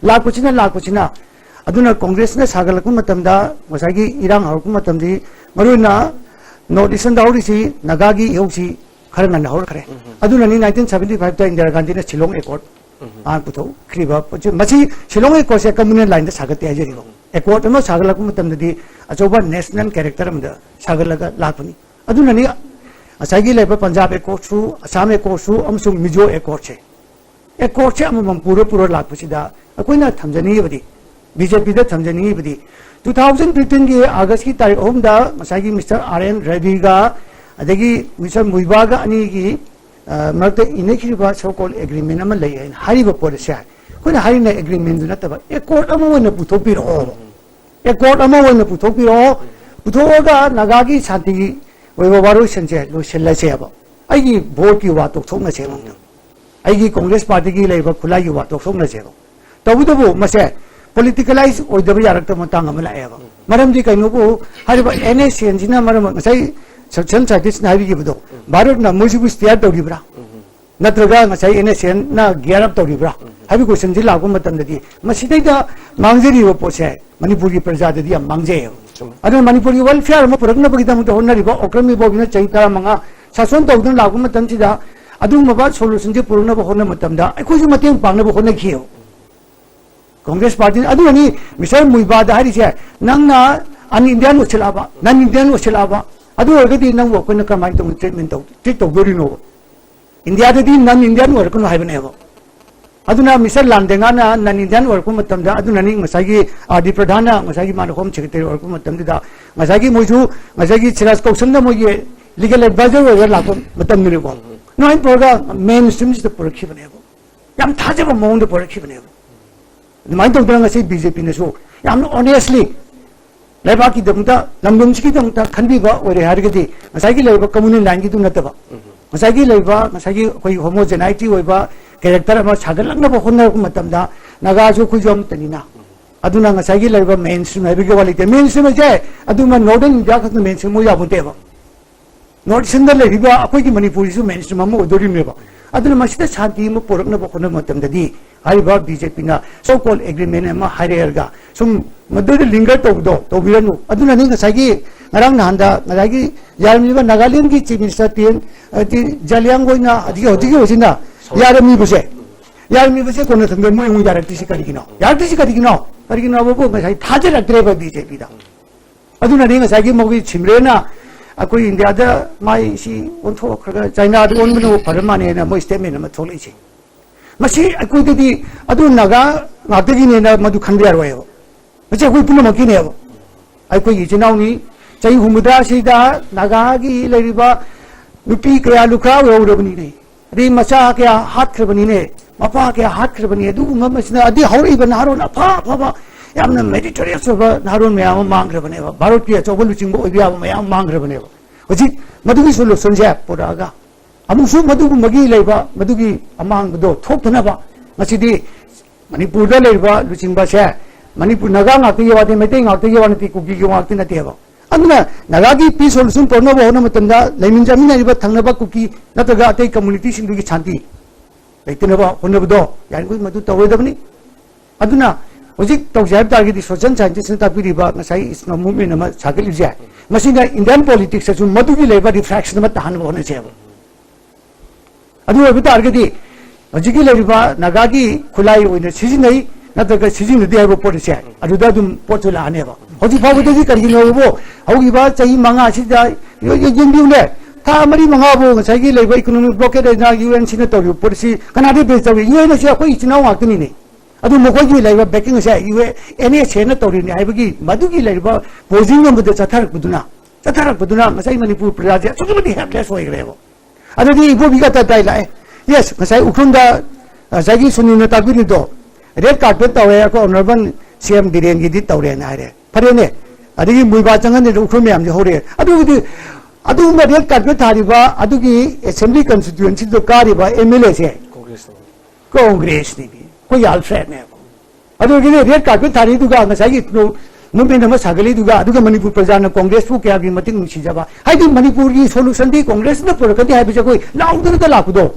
lakpuchina aduna congress na sagalak matamda masagi irang harku matamdi maruna notice dauri si nagagi yosi khara na hor khare aduna ni 1975 ta Indira Gandhi na Shillong Accord an putho kriba machi Shillong Accord se communal line da sagate ajeri go accord ma sagalak matamdi achoba national character am da sagalaga lakpani aduna ni asagi leba Punjab Accord su Assam Accord su amsung Mizo Accord che amam pura lakpachida akoina thamjani badi BJP da thamjani badi 2015 के अगस्त की तारीख home दा मसागी mister RN Reddy का अदगी mister मुइबा का अनि की मरते इने की बात सो कॉल एग्रीमेंट अमन लई है हरी बपोर से कोई हरी ने एग्रीमेंट न तब एक कोर्ट अमन वन पुथोपी रो एक कोर्ट अमन वन पुथोपी रो पुथोगा नगागी शांति वैव वारो संचे लो सेल्ला से अब आइगी वोट की बात तो सोना से मंग आइगी कांग्रेस पार्टी की लेब खुला की बात तो सोना से तबुदबो मसे politicalize oidaba yarakta matang amala eba maram di kaino ko hariba NSN jina maram ngai social scientist na bi gibudo bharat na mujibu stiya tawribra natraga ngai NSN na gyarap tawribra habi question ji lagu matam dadi masidai da mangjeri wo pose manipuri praja dadi am mangje adu manipuri welfare ma puragna bagida mu to honnariba okrami bobina chaita manga sason tawdun lagu matam ji da adu maba solution ji purna ba honna matam da ai khoju mateng pangna ba honna khiyo Congress Party adu ani Mr. Muiba da hari se nangna an Indian uchilaba nan Indian uchilaba adu orgadi nang wo ko na kamai to treatment to gori no India da di nan Indian work no haibane ba aduna Mr. Landenga na nan Indian work matam da aduna ni masagi adi pradhana masagi man home secretary work matam da masagi moju masagi chiras kausan da moye legal advisor wo la ko matam ni ko no in program mainstream is the production bane ba yam thaje ba mong the production bane ba mine तो तरंग से BJP ने सो याम honestly लेबा की दमता लंगम की दमता खनबी बा ओरे हारगदी मसागी लेबा कम्युनल लाइन की तु नतबा मसागी लेबा मसागी कोई होमोजेनाइटी होइबा कैरेक्टर अमा छागलंग बा होनर को मतमदा नगा जो खुजम तनिना अदुना मसागी लेबा मेनस्ट्रीम है बिगे वाली मेनस्ट्रीम जे अदुमा नॉर्दर्न इंडिया का मेनस्ट्रीम हो याबुतेबा नॉर्थ सेंटर लेबा अखोई की मणिपुरी सु मेनस्ट्रीम अमा ओदोरिमेबा अदुना मसिदा शांति म पोरकना बा होनर मतमददी हरिबा बीजेपी ना सो कॉल एग्रीमेंट अमा हारेरगा सुम मदुद लिंगर तोबदो तोबिरनु अदुना नि गसागी ngarang nanda ngaragi yarmiba Nagaland ki chief minister tien ti jaliang goina adigi hosina yarmi buse kono thangbe mo ngi yarati sikarigino bobo ngai thaje rakre ba BJP da aduna ni ngai mogi chimrena akoi India da mai si ontho khraga China da onmenu paramane na mo statement ma tholei chi masi akoi di adu naga ngategi ne na madu khanbe arwayo masi akoi puno makine abo akoi jinau ni चई हुमुदा सिदा नागागी लेरिबा नुपी कया लुखा वेउरबनी ने रि मचा कया हाथ खरबनी ने मपा कया हाथ खरबनी दु ममसना अदि हौरिबा नारोन अफा अफा यामना मेडिटेरियस ऑफ नारोन मयाम मांग्रबने भारत की चौबल लुचिंगो ओबिया मयाम मांग्रबने होजि मदुगी सोल्यूशन जे पोरागा अमुसु मदुगु मगी लेबा मदुगी अमांगदो थोकथनबा मसिदि मणिपुर दा लेबा लुचिंगबा से Manipur Naga ngakti yawati mete ngakti yawanti kugi ngakti nateba अदुना नगागी पीस सोल्यूशन पोरनो बो होना मतंदा लेमिन जमीन आइबा थंगनबा कुकी नतगा अतै कम्युनिटी सिंदुगी शांति लेतनबा होनबदो यान कुई मदु तवैदबनी अदुना होजिक तौजाब तारगी सोशल साइंटिस्ट न तापिरिबा नसाई इस मूवमेंट नमा सागलिजे मसिना इंडियन पॉलिटिक्स सु मदुगी लेबा रिफ्रैक्शन मा तहन होने छे अदु अबि तारगी होजिकी लेरिबा नगागी खुलाई ओइने सिजिनै नतगा सिजिनदि आइबा पोलिसी अदुदा दुम पोचुला आनेबा होजी फावदि करिगिनोबो हौगिबा चही मंगा सिदा यंदिउले था मरी मंगा बो ngसाigi लेबा इकोनॉमिक ब्लॉकेट ना UN सिने तोरि पोलिसी कनादि बेस तोरि UN से अखोइ इचिनाउ वाक्तनि ने अदु मखोगी लेबा बैकिंग से UN से न तोरि ने आइबगी मदुगी लेबा पोजिंग नंबर दे चथारक बुदुना ngसाई मणिपुर प्रजा सुगमदि हेल्पलेस होइग्रेबो अदुदि इबो बिगा ताइ लाए यस ngसाई उखुंदा जागी सुनिनो ताबिनि दो रेड कार्पेट तवे को ऑनरेबल CM दिरेन गिदि तौरे ना रे फरेने अदगी मुइबा चंगन ने उखुम याम जे होरे अदुगी अदुमा रेड कार्पेट थारिबा अदुगी असेंबली कॉन्स्टिट्यूएंसी दो कारिबा MLA से Congress ni ko Alfred ne adu gine red card thari duga ngasai movement ama sagali duga aduga Manipur prajana Congress pu kya gi mating si jaba haidi Manipur gi solution di Congress na purakati hai bija koi laudur da lakudo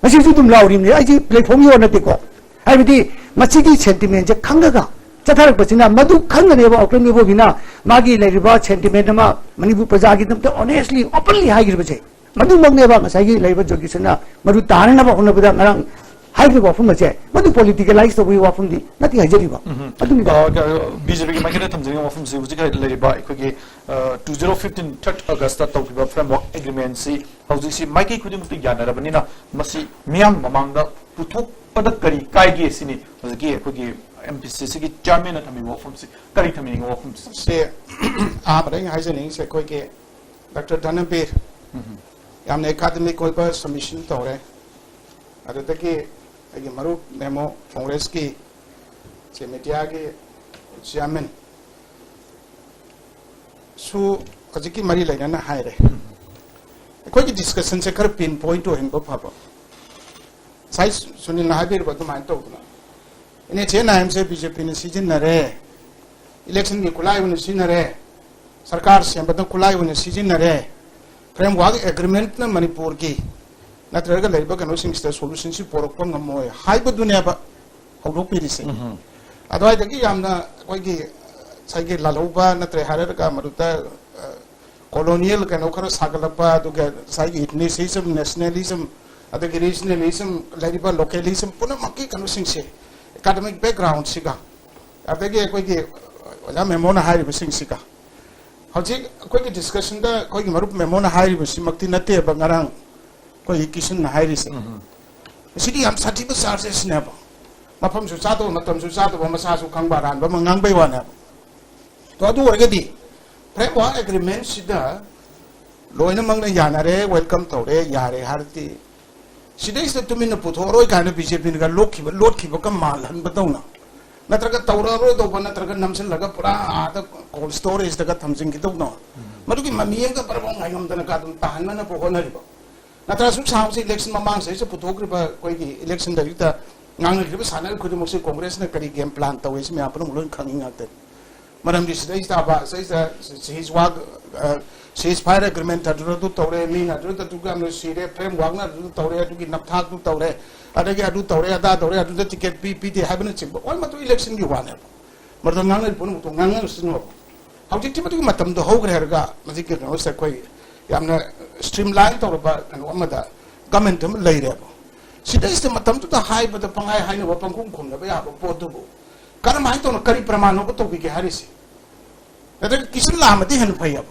asi su tum laurim ne ai platform yo na te ko hai bi machi gi sentiment je khangaga chathar pachina madu khangane ba okren bo bina magi leriba sentiment ma Manipur praja gi tamte honestly openly hai gi bache madu magne ba ngasai gi leriba jogisana madu tarana ba hona bada ngarang hai gi wafum bache madu politicalize to bi wafum di nati hajari ba adu ni
BJP ki makina tamjing wafum si ujiga leriba ikoi 2015 3rd August ta tawkiba framework agreement si hauji si maiki khuding tu yana rabanina masi miyam mamangda puthok pada kari kai gi sini hauji ikoi MPCC ki chairman thami wafum si kari thami wafum
se amra ngai jani se koi ke Dr. Dhanabir yamne academic koi pa submission tore adata ke agi maru memo Congress ki se media ke chairman su ajiki mari laina na haire koi ki discussion se kar pinpoint to hin ba phaba sai sunil na habir ba to man to ine chena MCA BJP ne season na re election ki kulai ne season na re sarkar se ba kulai ne season na re framework agreement na Manipur ki natraga leriba kano sing sta solution si porok pam ngamoy hai ba dunia ba hawdok piri se adwai dagi yamna koi ki sai ki laloba natre harar ka maruta colonial kano khara sagalapa to ga sai ki ethnicism nationalism adagi regionalism leriba localism puna makki kano sing se academic background siga adagi koi ki wala memona hari bising siga hauji koi ki discussion da koi ki marup memona hari bisi makti nate ba ngarang koi kishin na hari se sidi am sati ba sar se snaba mapam su sa to matam su sa to ba masa su khang ba ran ba mangang bai wa na to adu warga di framework agreement sida loina mangna yana re welcome to re yare harti sida is to min puthoroi kana BJP ga lot ki ba kam mal han batawna natraga tawra ro do ba natraga namsin laga pura ada cold storage daga thamjing ki tawna madugi mamiyang ka parabong ngayom dana ka dum tahan na po hona riba natra su sa election mamang se puthogri ba koi ki election da rita ngang ri ba sanal khu mo se Congress na kari game plan taw is me apun mulon khanging ate madam this is ba says his work says fire agreement adu to tawre mi na adu to ga no sire framework na adu tawre adu ki napthak tu tawre adagi adu tawre ada tawre adu ticket pp te habna chim all ma to election ki wane madam ngang ri pun to ngang sino how did you matam do ho gre ga maji ke no se koi yamna streamline to ba kan amada government am lai re sida is matam to hai ba to pangai hai no pangkum khum na ba ya po to kar mai to kari pramano ko to ki harisi adagi kisin la amati hen phai ab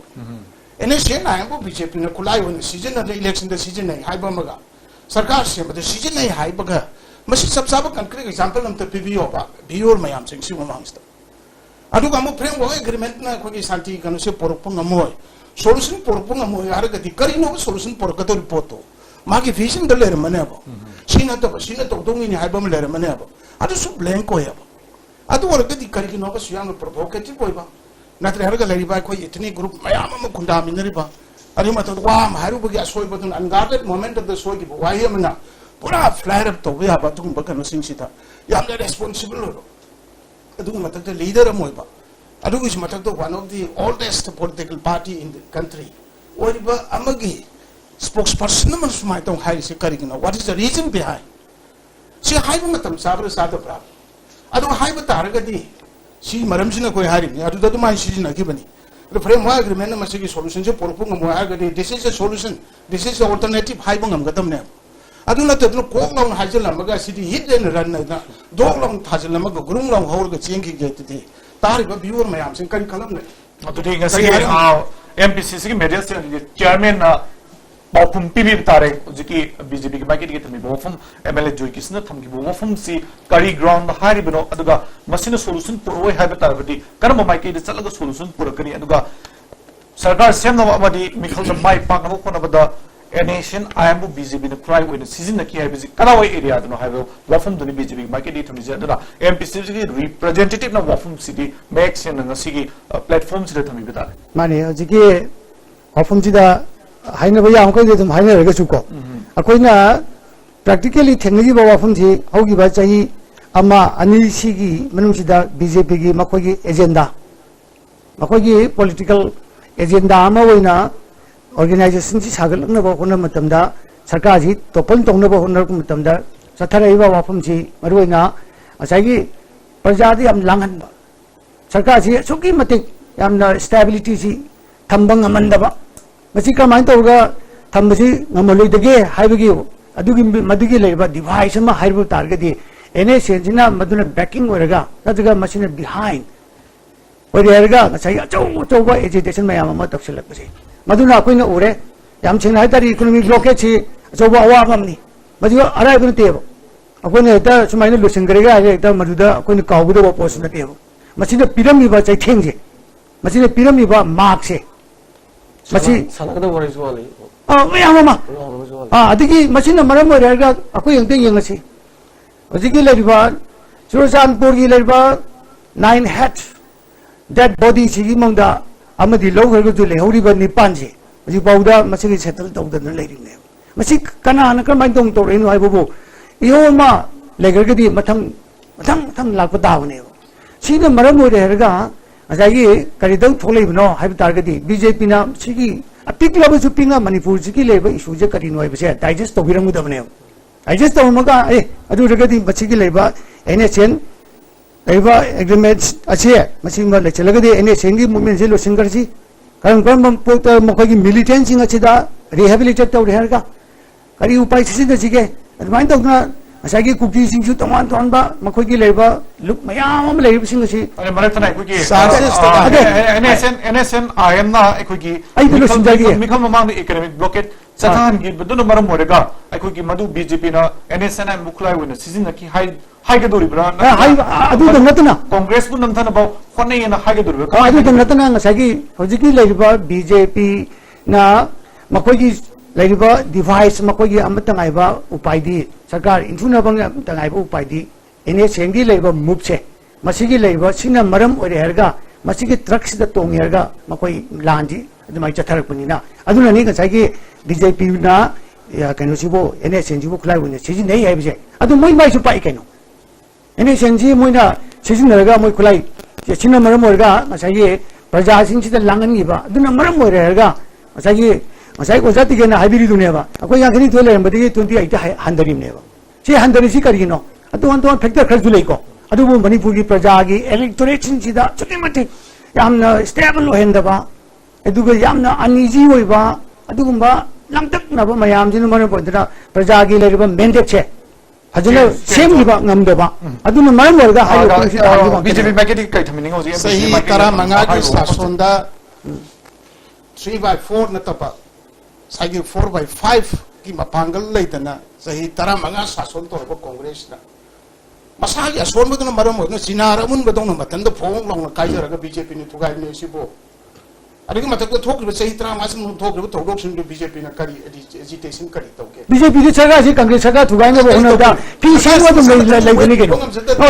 ene she na ambo BJP na kulai won season na election da season nei hai ba maga sarkar se ba season nei hai ba ga masi sab sab concrete example nam ta PBO ba bior mayam sing si mamangsta adu ga mo framework agreement na ko ki santi kanu se porpung amoy solution porpung amoy har ga di kari no solution por ga to report magi vision da ler mane ba sina to dong ni hai ba ler mane ba adu su blank ko ya adu wor ga di kari ki no ba siyang provocative ko ba natre har ga leri ba ko itni group mayam ma kunda minari ba adu ma to wa ma haru ba ga soy ba tun unguarded moment of the soy ki wa ya mana pura flare up to ya ba tung ba kanu sing sita ya am responsible lo adu ma ta leader amoy ba adu is ma ta one of the oldest political party in the country or ba amagi spokesperson man sumai tong hai se kari kina what is the reason behind si hai ma tam sabra sa da pra adu hai ba tar ga di si maram sina koi hari ni adu da mai si na ki bani the framework agreement na masi ki solution se porpung mo ha ga di this is a solution this is the alternative hai bangam ga tam ne adu na te no ko long hai jala maga si di hit and run na do long tha jala maga gurung long hor ga cheng ki ge ti tar ba viewer mayam sing kari kalam ne
adu de ga si MPCC ki media se chairman na Bofum PB tare jiki BJP ki market ki thami bofum MLA joy kisna thamki bofum si kari ground hari bino aduga masina solution puroi haiba tarabadi karma market de chalaga solution purakani aduga sarkar semna amadi mikhal mai pakna ko na bada nation IMU BJP na cry with season na ki haiba ji karawai area no haiba bofum duni BJP market de thami jadara MPC ki representative na bofum city max na ngasi platform sida thami bita
mani jiki bofum jida haina ba yang ko de dum haina ga chu ko akoi na practically technology bawa from the hogi ba chahi ama anil sigi manusida BJP gi makogi agenda makogi political agenda ama waina organization si sagal na ba hona matamda sarkar ji topon tongna ba hona matamda sathara ba wafam si marwaina asagi prajadi am langan ba sarkar ji suki matik yamna stability si thambang amanda ba masi kamai tawga thambasi ngamaloi haibagi adugi madugi leiba device ma haibu targeti ene senjina maduna backing oraga nadaga machine behind orega sai achau ba agitation mayam ma tapsilak basi maduna koina ore yam chena haitari economic blockage chi achau ba awam ni madu arai bun tebo akoine ta sumaina lusin garega ai ta maduda koina kawbudo ba post na tebo machine pyramid ba chai thengje machine pyramid ba mark se machi
sanakada waris wali
mayama adigi machine maram oraga akoi yangte yangasi Ojiki leriba, Surosanpur gi leriba 9 hat dead body sigi mongda amadi low hergo ju lehori ba nipan ji ji bauda masigi settle tawda na leri ne masi kana na kan dong to renu ai bobo iyo ma legar gadi mathang lakpa da ne sina maram ore herga ajagi kari dau tholei bno hai tar gadi BJP na sigi apik labu supinga manipur sigi leba issue je kari noi bse digest to biram da ne I just don't know adu regadi bachigi leba NHN leba agreements ache machine le chalagadi NHN gi movement je lo singarji karam pota mokhagi militant singa chida rehabilitate to reharga kari upai sisi da jige admain to na asagi kuki sing ju taman ton ba mokhagi leba look mayam leba singa si
ane marak tana kuki NSN IM na kuki
ai lo singargi
mikal mamang economic blockade Satan gi beduna maram morega aikogi madu BJP na NSN muklai wina season ki high gadori bra
hai adu da natna
Congress bu namthana ba khone na high gadori
ka adu da natna ngasagi hojiki leriba BJP na makogi leriba device makogi amatangai ba upaidi sarkar infuna bang tangai ba upaidi ene sengi leriba mupse masigi leriba sina maram ore herga masigi trucks da tong herga makoi lanji adumai chatharak punina aduna ni ngasagi BJP na ya kanu sibo NSN sibo khulai wine siji nei hai bise adu moi mai su pai kanu NSN ji moi na siji naraga moi khulai je china maram morga masai praja sing chi da langan gi ba adu na maram moi raga masai ko jati ge na habiri dunia ba akoi ya khani thole mbadi 28 handari ne ba chi handari si kari no adu an factor khar julai ko adu bo manipur gi praja gi electorate sing chi da chuti mate yamna stable henda ba adu ga yamna uneasy hoi ba adu gumba langtak na ba mayam jinu mane podra praja gi leriba mandate che hajuna same ba ngamde ba aduna mai morga hayo kunsi ta ba
BJP magedi kai thamini ngo ji
sahi tara manga ki sasonda 3/4 na tapa sagi 4/5 ki mapangal leitana sahi tara manga sason to ba congress na masagi ason ba na maram no sinara mun ba dong na matan da phong long na kai jara ga BJP ni thugai ne sibo adigi matak to thok sahi tara mas mun thok ro thok sin BJP na kari agitation kari tawke
BJP di chaga si congress chaga thugai ne ba hona da pi sin wa dum lai gani ke no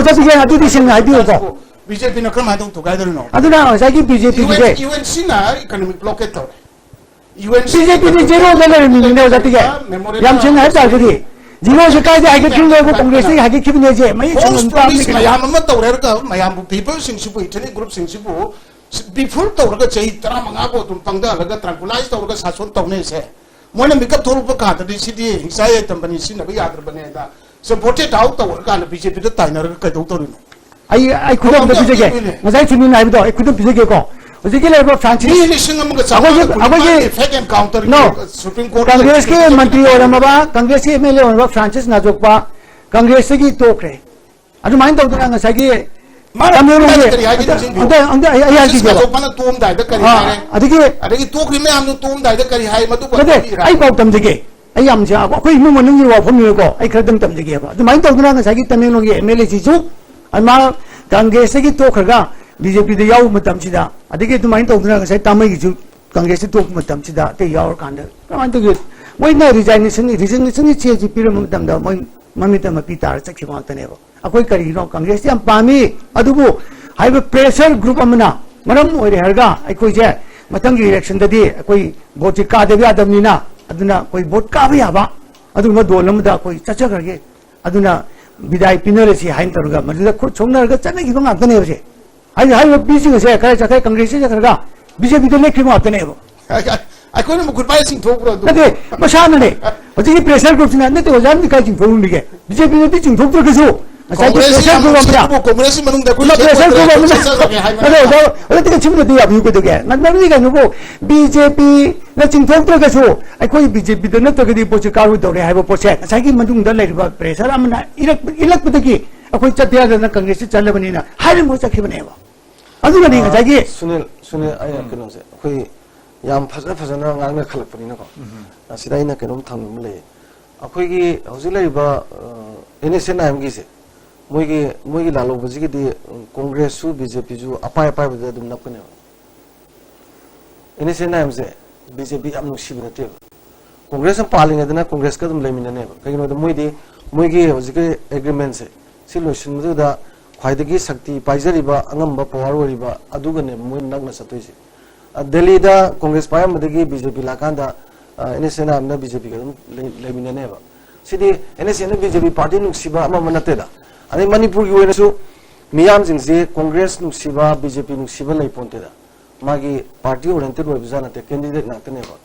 ta bi adu di sin ai di ko
BJP na kama dong thugai dar no
aduna sagi BJP di
UNC na economic blockade to UNC
BJP di zero level mi ne jati ke yam sin hai ta gudi zero se kai ai ke king ko congress ai ke khibne je mai chang ta mi ke
mayam ma to rer ka mayam people sing sibu itani group sing sibu before to ga chai tara manga ko tum pangda laga tranquilize to ga sason to ne se moina mikap thoru pa ka ta si di hisai tambani sin na ya dar bane da supported out to ga na BJP da tainer ka do to no
ai khudam da bijege ngai chini nai do ai khudam bijege ko ojiki leba francis
ni singam ga sa
agoji
fake encounter
no
supreme court
Congress के मंत्री और मबा कांग्रेस के MLA और Francis नाजोकपा Congress की तोखरे अदु mine तौदना ngसागी Tamil Nadu के अंदे आई की
जो पन तोम दाय द करी हाय अदगी तोखरि मे हम तोम दाय द करी हाय मदु
आई पाउ तमजगे आई हम जा कोई मु मनंग वा फम को आई खरदम तमजगे बा अदु माइन तौदना ngसागी तमिलनाडु के एमएलए जी जो अमा कांग्रेस की तोखरगा BJP de yaw matam sida adigi tu main tawduna ngasai tamai gi ju congress tu matam sida te yaw kanda kaman to ge moi na resignation che ji piram matam da moi mami ta mapi tar chakhi ma tane ba akoi kari no congress yam pami adubu high pressure group amna maram oi herga akoi je matang gi election da di akoi vote ka de ya damni na aduna koi vote ka ba ya ba ꯑꯗꯨꯒꯨꯝꯕ ꯗꯣꯜ ꯑꯃꯗ ꯑꯩꯈꯣꯏ ꯆꯠꯆꯈ꯭ꯔꯒꯦ ꯑꯗꯨꯅ ꯕꯤꯗꯥꯏ ꯄꯤꯅꯔꯁꯤ ꯍꯥꯏꯅ ꯇꯧꯔꯒ ꯃꯗꯨꯗ ꯈꯨꯠ ꯁꯣꯛꯅꯔꯒ ꯆꯠꯅꯈꯤꯕ ꯉꯥꯛꯇꯅꯦꯕꯁꯦ ꯍꯥꯏꯔꯤꯕ ꯃꯤꯁꯤꯡꯁꯦ ꯈꯔ ꯆꯠꯈ꯭ꯔꯦ ꯀꯪꯒ꯭ꯔꯦꯁꯁꯤ ꯆꯠꯈ꯭ꯔꯒ ꯕꯤꯖꯦꯄꯤꯗ ꯂꯦꯞꯈꯤꯕ ꯉꯥꯛꯇꯅꯦꯕ
ꯑꯩꯈꯣꯏꯅ ꯃꯈꯨꯠ ꯄꯥꯏ ꯆꯤꯡꯊꯣꯛꯄ꯭ꯔꯣ ꯑꯗꯨ
ꯅꯠꯇꯦ ꯃꯁꯥꯅꯅꯦ ꯍꯧꯖꯤꯛꯀꯤ ꯄ꯭ꯔꯦꯁꯔ ꯒ꯭ꯔꯨꯞꯁꯤꯅ ꯅꯠꯇꯦ ꯑꯣꯖꯥꯅꯗꯤ ꯀꯥꯏ ꯆꯤꯡꯊꯣꯛꯎꯅꯤꯒꯦ ꯕꯤꯖꯦꯄꯤꯅꯗꯤ ꯆꯤꯡꯊꯣꯛꯇ꯭ꯔꯒꯁꯨ ꯉꯁꯥꯏꯒꯤ ꯄ꯭ꯔꯦꯁꯔ ꯒ꯭रुꯞ ꯑꯃꯅ
ꯀꯣꯡꯒ꯭ꯔꯦꯁꯀꯤ ꯃꯅꯨꯡꯗ
ꯄ꯭ꯔꯦꯁꯔ ꯒ꯭रुꯞ ꯑꯃꯅ ꯑꯗꯣ ꯑꯣꯖꯥ ꯁꯤꯃꯗꯤ ꯌꯥꯕꯤꯌꯨ ꯀꯩꯗꯧꯒꯦ ꯃꯔꯝꯗꯤ ꯀꯩꯅꯣꯕꯨ ꯕꯤꯖꯦꯄꯤꯅ ꯆꯤꯡꯊꯣꯛꯇ꯭ꯔꯒꯁꯨ ꯑꯩꯈꯣꯏ ꯕꯤꯖꯦꯄꯤꯗ ꯅꯠꯇ꯭ꯔꯒꯗꯤ ꯄꯣꯠꯁꯦ ꯀꯥꯔꯣꯏꯗꯧꯔꯦ ꯍꯥꯏꯕ ꯄꯣꯠꯁꯦ ꯉꯁꯥꯏꯒꯤ ꯃꯅꯨꯡꯗ ꯂꯩꯔꯤꯕ ꯄ꯭ꯔꯦꯁꯔ ꯑꯃꯅ ꯏꯜꯂꯛꯄꯗꯒꯤ ꯑꯩꯈꯣꯏ ꯆꯠꯇ ꯌꯥꯗꯅ ꯀꯪꯒ꯭ꯔꯦꯁꯁꯤ ꯆꯠꯂꯕꯅꯤꯅ ꯍꯥꯏꯔꯝꯕ ꯆꯠꯈꯤꯕꯅꯦꯕ ꯑꯗꯨꯒꯅꯤ ꯉꯁꯥꯏꯒꯤ
Sunil ꯑꯩ ꯀꯩꯅꯣꯁꯦ ꯑꯩꯈꯣꯏ ꯌꯥꯝ ꯐꯖꯅ ꯉꯥꯡꯅ ꯈꯜꯂꯛꯄꯅꯤꯅꯀꯣ ꯑꯁꯤꯗ ꯑꯩꯅ ꯀꯩꯅꯣꯝ ꯊꯝꯅꯤꯡꯕ ꯂꯩꯌꯦ ꯑꯩꯈꯣꯏꯒꯤ ꯍꯧꯖꯤꯛ ꯂꯩꯔꯤꯕ NSNIMꯒꯤꯁꯦ ꯃꯣꯏꯒꯤ ꯂꯥꯜꯍꯧꯕꯁꯤꯒꯤꯗꯤ ꯀꯣꯡꯒ꯭ꯔꯦꯁꯁꯨ BJPꯁꯨ ꯑꯄꯥꯏꯕꯗ ꯑꯗꯨꯝ ꯅꯞꯀꯅꯦꯕ NSNIMꯁꯦ BJP ꯌꯥꯝ ꯅꯨꯡꯁꯤꯕ ꯅꯠꯇꯦꯕ ꯀꯣꯡꯒ꯭ꯔꯦꯁꯅ ꯄꯥꯜꯂꯤꯉꯩꯗꯅ ꯀꯣꯡꯒ꯭ꯔꯦꯁꯀ ꯑꯗꯨꯝ ꯂꯩꯃꯤꯟꯅꯅꯦꯕ ꯀꯩꯒꯤꯅꯣꯗ ꯃꯣꯏꯒꯤ ꯍꯧꯖꯤꯛꯀꯤ ꯑꯦꯒ꯭ꯔꯤꯃꯦꯟꯁꯦ ꯁꯤ ꯂꯣꯏꯁꯤꯟꯕꯗꯨꯗ ꯈ꯭ꯋꯥꯏꯗꯒꯤ ꯁꯛꯇꯤ ꯄꯥꯏꯖꯔꯤꯕ ꯑꯉꯝꯕ ꯄꯋꯥꯔ ꯑꯣꯏꯔꯤꯕ ꯑꯗꯨꯒꯅꯦꯕ ꯃꯣꯏꯅ ꯅꯛꯅ ꯆꯠꯇꯣꯏꯁꯦ ꯗꯦꯜꯂꯤꯗ ꯀꯣꯡꯒ꯭ꯔꯦꯁ ꯄꯥꯏꯔꯝꯕꯗꯒꯤ BJP ꯂꯥꯛꯀꯥꯟꯗ NSNIMꯅ BJPꯒ ꯑꯗꯨꯝ ꯂꯩꯃꯤꯟꯅꯅꯦꯕ ꯁꯤꯗꯤ NSNIMꯅ BJP ꯄꯥꯔꯇꯤ ꯅꯨꯡꯁꯤꯕ ꯑꯃ ꯅꯠꯇꯦꯗ ꯑꯗꯩ ꯃꯅꯤꯄꯨꯔꯒꯤ ꯑꯣꯏꯅꯁꯨ ꯃꯤꯌꯥꯝꯁꯤꯡꯁꯦ ꯀꯣꯡꯒ꯭ꯔꯦꯁ ꯅꯨꯡꯁꯤꯕ BJP ꯅꯨꯡꯁꯤꯕ ꯂꯩꯄꯣꯟꯇꯦꯗ ꯃꯥꯒꯤ ꯄꯥꯔꯇꯤ ꯑꯣꯔꯤꯌꯦꯟꯇꯦꯗ ꯑꯣꯏꯕꯖꯥꯠ ꯅꯠꯇꯦ ꯀꯦꯟꯗꯤꯗꯦꯠ ꯉꯥꯛꯇꯅꯦꯕ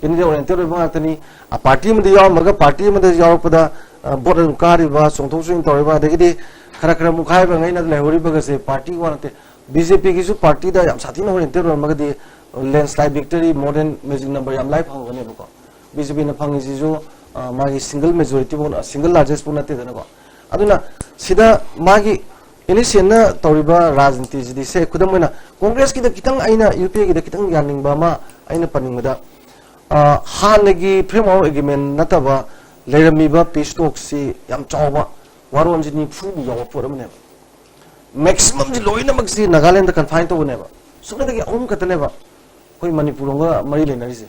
ꯀꯦꯟꯗꯤꯗꯦꯠ ꯑꯣꯔꯤꯌꯦꯟꯇꯦꯗ ꯑꯣꯏꯕ ꯉꯥꯛꯇꯅꯤ ꯄꯥꯔꯇꯤ ꯑꯃꯗ ꯌꯥꯎꯔꯝꯃꯒ ꯄꯥꯔꯇꯤ ꯑꯃꯗ ꯌꯥꯎꯔꯛꯄꯗ ꯚꯣꯠ ꯑꯗꯨꯝ ꯀꯥꯔꯤꯕ ꯆꯣꯡꯊꯣꯛ ꯆꯣꯡꯁꯤꯟ ꯇꯧꯔꯤꯕ ꯑꯗꯒꯤꯗꯤ ꯈꯔ ꯃꯨꯈꯥꯏꯕ ꯉꯩꯅ ꯂꯩꯍꯧꯔꯤꯕꯒꯁꯦ ꯄꯥꯔꯇꯤ ꯋꯥ ꯅꯠꯇꯦ BJPꯒꯤꯁꯨ ꯄꯥꯔꯇꯤꯗ ꯌꯥꯝ ꯁꯥꯊꯤꯅ oriented ꯑꯣꯏꯔꯝꯃꯒꯗꯤ ꯂꯦꯟꯁ꯭ꯂꯥꯏड victory more than magic number yam life hanganebako BJP na phangisisu magi single majority bo single largest bo natte dana ko aduna sida magi election na tawriba rajniti jidi se kudamena congress ki da kitang aina UPA ki da kitang yaningba ma aina paningda hanagi framework agreement nataba leiramiba peace talk si yam chawba waron jini fu yawa poramne maximum ji loina magsi Nagaland da confine to neba sugna da om kataneba कोई मणिपुरोंगा मरी लेना रिसे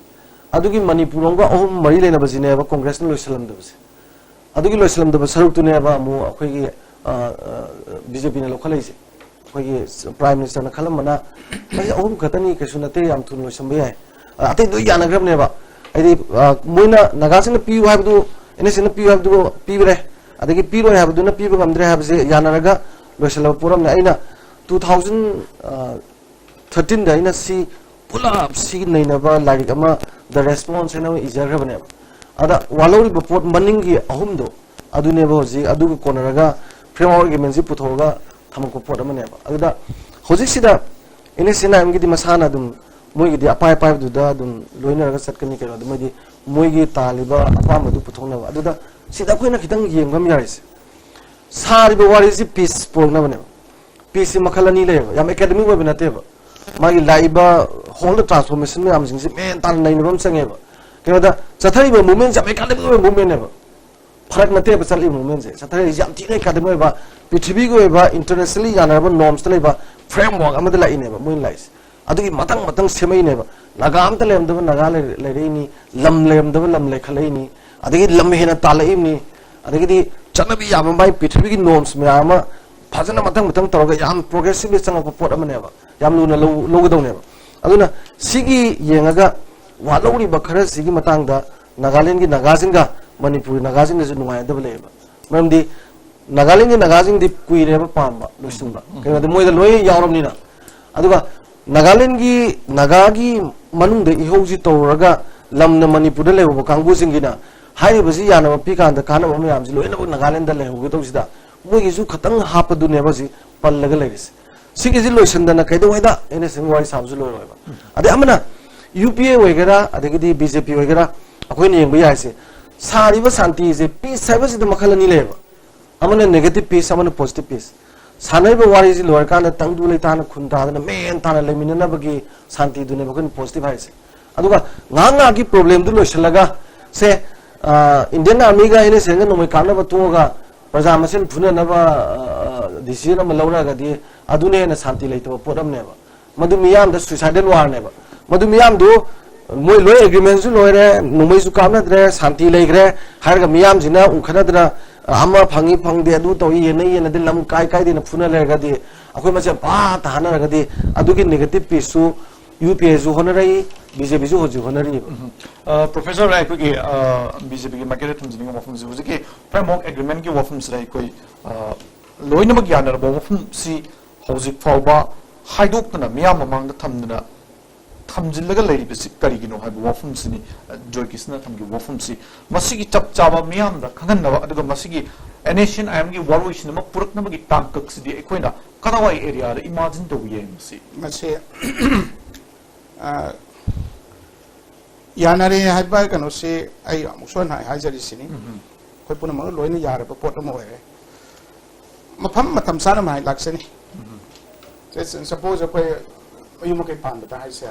अदुगी मणिपुरोंगा ओम मरी लेना बजिने बा कांग्रेस न लोइसलम दबसे अदुगी लोइसलम दब सरुक तुने बा मु अखोगी BJP न लोखलाइसे अखोगी प्राइम मिनिस्टर न खलम मना मई ओम खतनी केसु नते याम थुन लोइसम बे अते दु यानग्रम ने बा आइदि मोइना नगासिन पियु हाबदु NSN पियु हाबदु पिबरे अदगी पिरो हाबदु न पिबो गमद्रे हाबसे यानरगा लोइसलम पुरम ने आइना 2013 da ina si pula si nainaba larik ama the response na ijarabane ada walori bopot maningi ahumdo adune bo ji adu konaraga framework agreement ji puthoga thamko pot amane ba ada hoji sida NSNIM gi di masana dum moigi di apai du da dum loinaraga satkani kero dum di moigi taliba apam du puthona ba aduda sida koina kitang yengam yaris sari bo wari ji peace program ne peace makhalani le yam academic wa binate ba magi laiba whole transformation me am sing men tan nai nom sangeba kenoda chathari ba movement jam academic movement ne ba farak nate ba chali movement je chathari jam ti nei academic ba prithvi go ba internationally yanarba norms tale ba framework amada la ine ba moin lais adugi matang semai ne ba nagam ta lem da naga le reini lam lem da lam le khalai ni adagi lam hena talai ni adagi di chanabi yam bai prithvi gi norms me ama fazana matang toroga yam progressive changa pot amane ba yam luna logadone ba aduna sigi yengaga walori ba khara sigi matangda Nagaland gi nagajinga Manipuri nagajing ju nungai da leba mamdi Nagaland gi nagajing di kuire ba pamba losinba kayada moida loi yawramnina aduga Nagaland gi nagagi manungde ihoji tawraga lamna Manipur da leba kangbu singina hai basi yana pi kan da kana mo yam ji loina Nagaland da lehu to sida mogi ju khatang hapadu ne basi pallaga leris sigi ji loisandana kaido waida NSN wari samju loi roiba ade amana UPA oigera adegidi BJP oigera akoi ni yengba yaise sariba santi je peace service de makhalani leba amana negative peace amana positive peace sanaiba wari ji loi kana tangdu le tana khunta na men tana lemina na bagi santi du ne bakon positive haise aduga nganga gi problem du loisalaga se Indian Army ga NSN ga nomai kana batuga praja masen phuna na ba decision am laura ga di adune na santi leito poram ne ba madu miyam da suicidal war ne ba madu miyam do moi loi agreement su loi re nomai su kamna dre santi leigre har ga miyam jina unkhana dra ama phangi phangde adu to ye na de lam kai de na phuna le ga di akoi ma cha pa ta hana ga di adu gi negative piece su UPA जो होनरई BJP जो होजी honorary
Professor Rai कोई BJP की market थम्सनी का वफम से उसे कि framework agreement की वफम से राय कोई लोई नमक याना रहा वफम सी होजिक फाउबा हाइडोक तना मियाँ ममांग थम्दना थम्जिल लगा लेरी पे करी की नो है वफम से नहीं जो किसने थम की वफम सी मसी की चप चावा मियाँ दा खगन नवा अदुगा मसी की NACN IM की वालोइशन नमक पुरक नमक की टांग कक्स दी एक कोई ना कनावाई एरिया रे imagine तो ये मसी
याना रे हाइट बाय कनो से आई मुसोन हाई जरी सिनी कोई पुना मनो लोइन यार पे पोट मोए मफम मतम साना माइ लाक्सनी जैसे सपोज कोई यू मके पान बता हाई से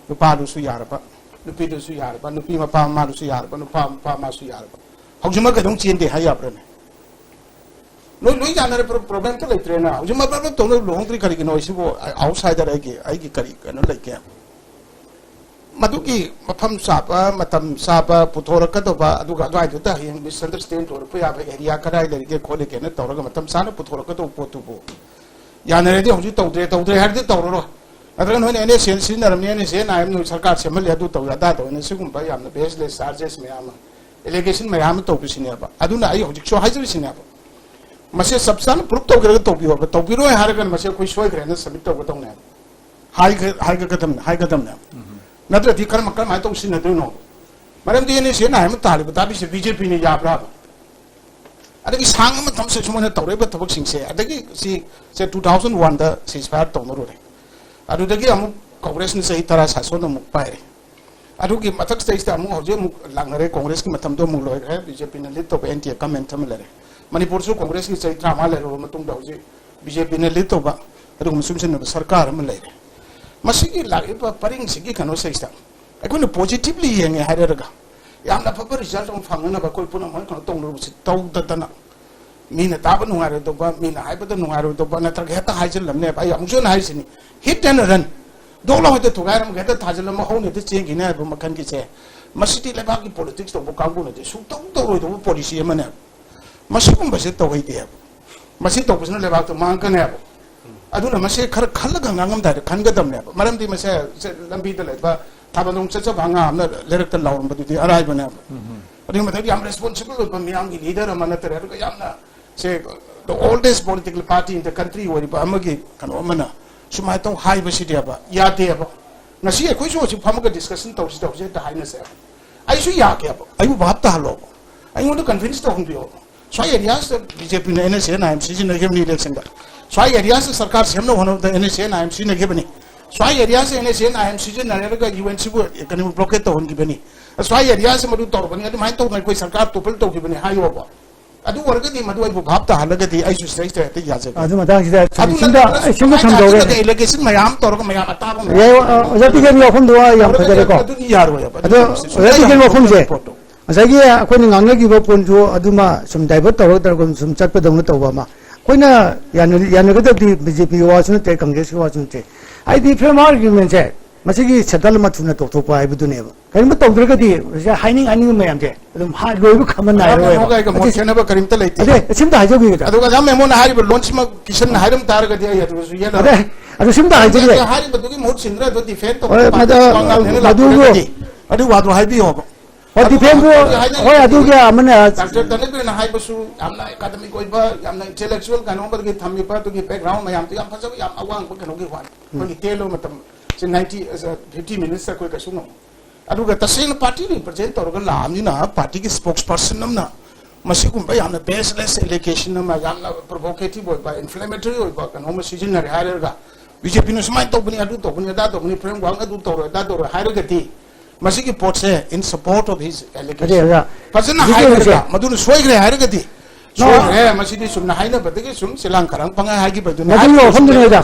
नुपा दुसु यार पा नुपी दुसु यार पा नुपी मपा मा दुसु यार पा नुपा मपा मा सु यार पा हौजुमा गदों चीन दे हाई आपरे लोई लोई याना रे प्रॉब्लम तो लेत्रे ना हौजुमा प्रॉब्लम तो लोंग त्रि करी किनो इसी वो आउटसाइडर आई की करी कनो लेके मधुकी मफम सापा मतम सापा पुथोरकदोबा अदुगा द्वाइदुता हियंग मिसअंडरस्टैंड तोर पुया बे एरिया कदाइ लेके खोले केने तौरगा मतम साना पुथोरकदो पोतुबो यानरेदि हौजि तौद्रे हरदि तौरो अदरन होने एने सेन सिनरम ने से नायम नु सरकार सेमल यादु तौया दा तो ने सिगुम बा यामना बेसलेस चार्जेस में आमा एलिगेशन में आमा तो पिसिनेबा अदुना आई हौजि सो हाइजरि सिनेबा मसे सबसान प्रूफ तो करे तो बियो तो बिरो हारगन मसे कोई सोय करे न सबमिट तो बताउने हाई कदम ना नत्र दी कर्म कर्म तो सिन दो नो मरम दी ने से ना हम ताले बता भी से बीजेपी ने याब्रा अदगी सांग म थम से सुमने तौरे ब थबक सिंग से अदगी से 2001 दा सीजफायर तो नो रे अदुदगी अमु कांग्रेस ने सही तरह शासन अमु पाए अदुगी मथक स्टेज ता अमु होजे मु लांगरे कांग्रेस की मतम दो मु लोय है बीजेपी ने लिट तो एनटी कमेंट थम ले मणिपुर सु कांग्रेस की चैत्रा मा ले रो मतुंग दा होजे बीजेपी ने लिट तो बा अदुग मुसुम से सरकार में ले मसिगी लागे परिंग सिगी कनो सेस्ता अखोन पॉजिटिवली येंगे हायरगा यामना फबर रिजल्ट हम फांगना बा कोई पुना मन कनो तोंग रो तौ दतना मीना ताब नुआरे तो बा मीना हाइबद नुआरे तो बा नतर हेता हाइजल लमने बा यामजोन हाइसिनी हिट एंड रन दोला होते थुगारम गेता थाजल म होने ते चेंगिना बा मखन की से मसिटी लेबा की पॉलिटिक्स तो बो कांगु ने सु तौ तो रो तो पॉलिसी मने मसिकुम बसे तो होइते मसि तो बसना लेबा तो मांगने अदुना मसे खर खलगा ngangam da khangadam ne maram di mase lambi da leba thabandong chacha banga amna lerek ta lawm badu di arai bana adi mathai am responsible ba miyam gi leader amana tere ka yamna se the oldest political party in the country wori ba amagi kano amana sumai tong hai ba si dia ba ya de ba ngasi e khoi so si phamaga discussion tawsi da haina se ai su ya ke ba ai ba ta halo ai ngon convince to hong bio so ye ya BJP ne ne se na MCG ne ge ni election da स्वाई area से सरकार से हमने होना NACN IMC ने के बनी स्वाई area से NACN IMC जे नरेगा का UNC को इकोनॉमिक ब्लॉकेट तो होने बनी स्वाई एरिया से मधु तौर बनी अदु माइन तो कोई सरकार तोपल तो के बनी हाई होबा अदु वर्ग दी मधु आई भावता हलगदी आई सुस्टेज ते याजे
अदु मता सिदा सिंग थमदोगे
इलेक्शन मयाम तौर को मयाम अता
ये अजति के वफम दुआ याम फजरे को
अदु यार होया
अदु अजति के वफम से अजागी अखोनी ngangnagi bo ponjo aduma sum divert tawr targum sum chatpa dong tawba ma Koyna यान गदि बीजेपी वासुन ते कांग्रेस वासुन ते आई दी फ्रेम आर्गुमेंट से मसिगी छदल मथुना तो थोपा है बदुने करिम तौद्रगदि हाइनिंग आनिंग मयाम ते अदुम हा लोइबु खमन नायरो है
होगा एक मोशन अब करिम त लेते
अदे सिमता हाजोगी
अदुगा जाम मेमोन हारि लॉन्च में किशन हारिम तारगदि आई अदु ये
अदे अदु सिमता हाजोगी
हारि बदुगी मोट सिंद्रा तो डिफेंड तो अदु वादु हाइबी हो
और डिफेंस होय अदु के अमने
डॉक्टर तने ना हाइ बसु यामना एकेडमिक कोइबा यामना इंटेलेक्चुअल कानो बदगी थम्मी पा तो की बैकग्राउंड में याम तो याम फजब याम अवांग को कनो की वान कोई तेलो मतम से 90 50 मिनट्स कोई कसु नो अदु के तसेन पार्टी रिप्रेजेंट तोरग लामनी ना पार्टी की स्पोक्स पर्सन नमना मसिकुम बा यामना बेसलेस एलिगेशन नमा यामना प्रोवोकेटिव होय बा इन्फ्लेमेटरी होय बा कनो में सीजन रे हायरगा बीजेपी नो समाय तो बनी अदु तो बनी दा तो बनी फ्रेम वांग अदु तोरो दा तोरो हायरगति मसिकी पोट से in support of his allegation फजना हायरगा मदुन सोइग्रे हायरगति सोइग्रे मसिदी सुमना हायना बदगे सुम सिलांग खरंग पंगा हायगी बदुन
मदु वफम दुनेदा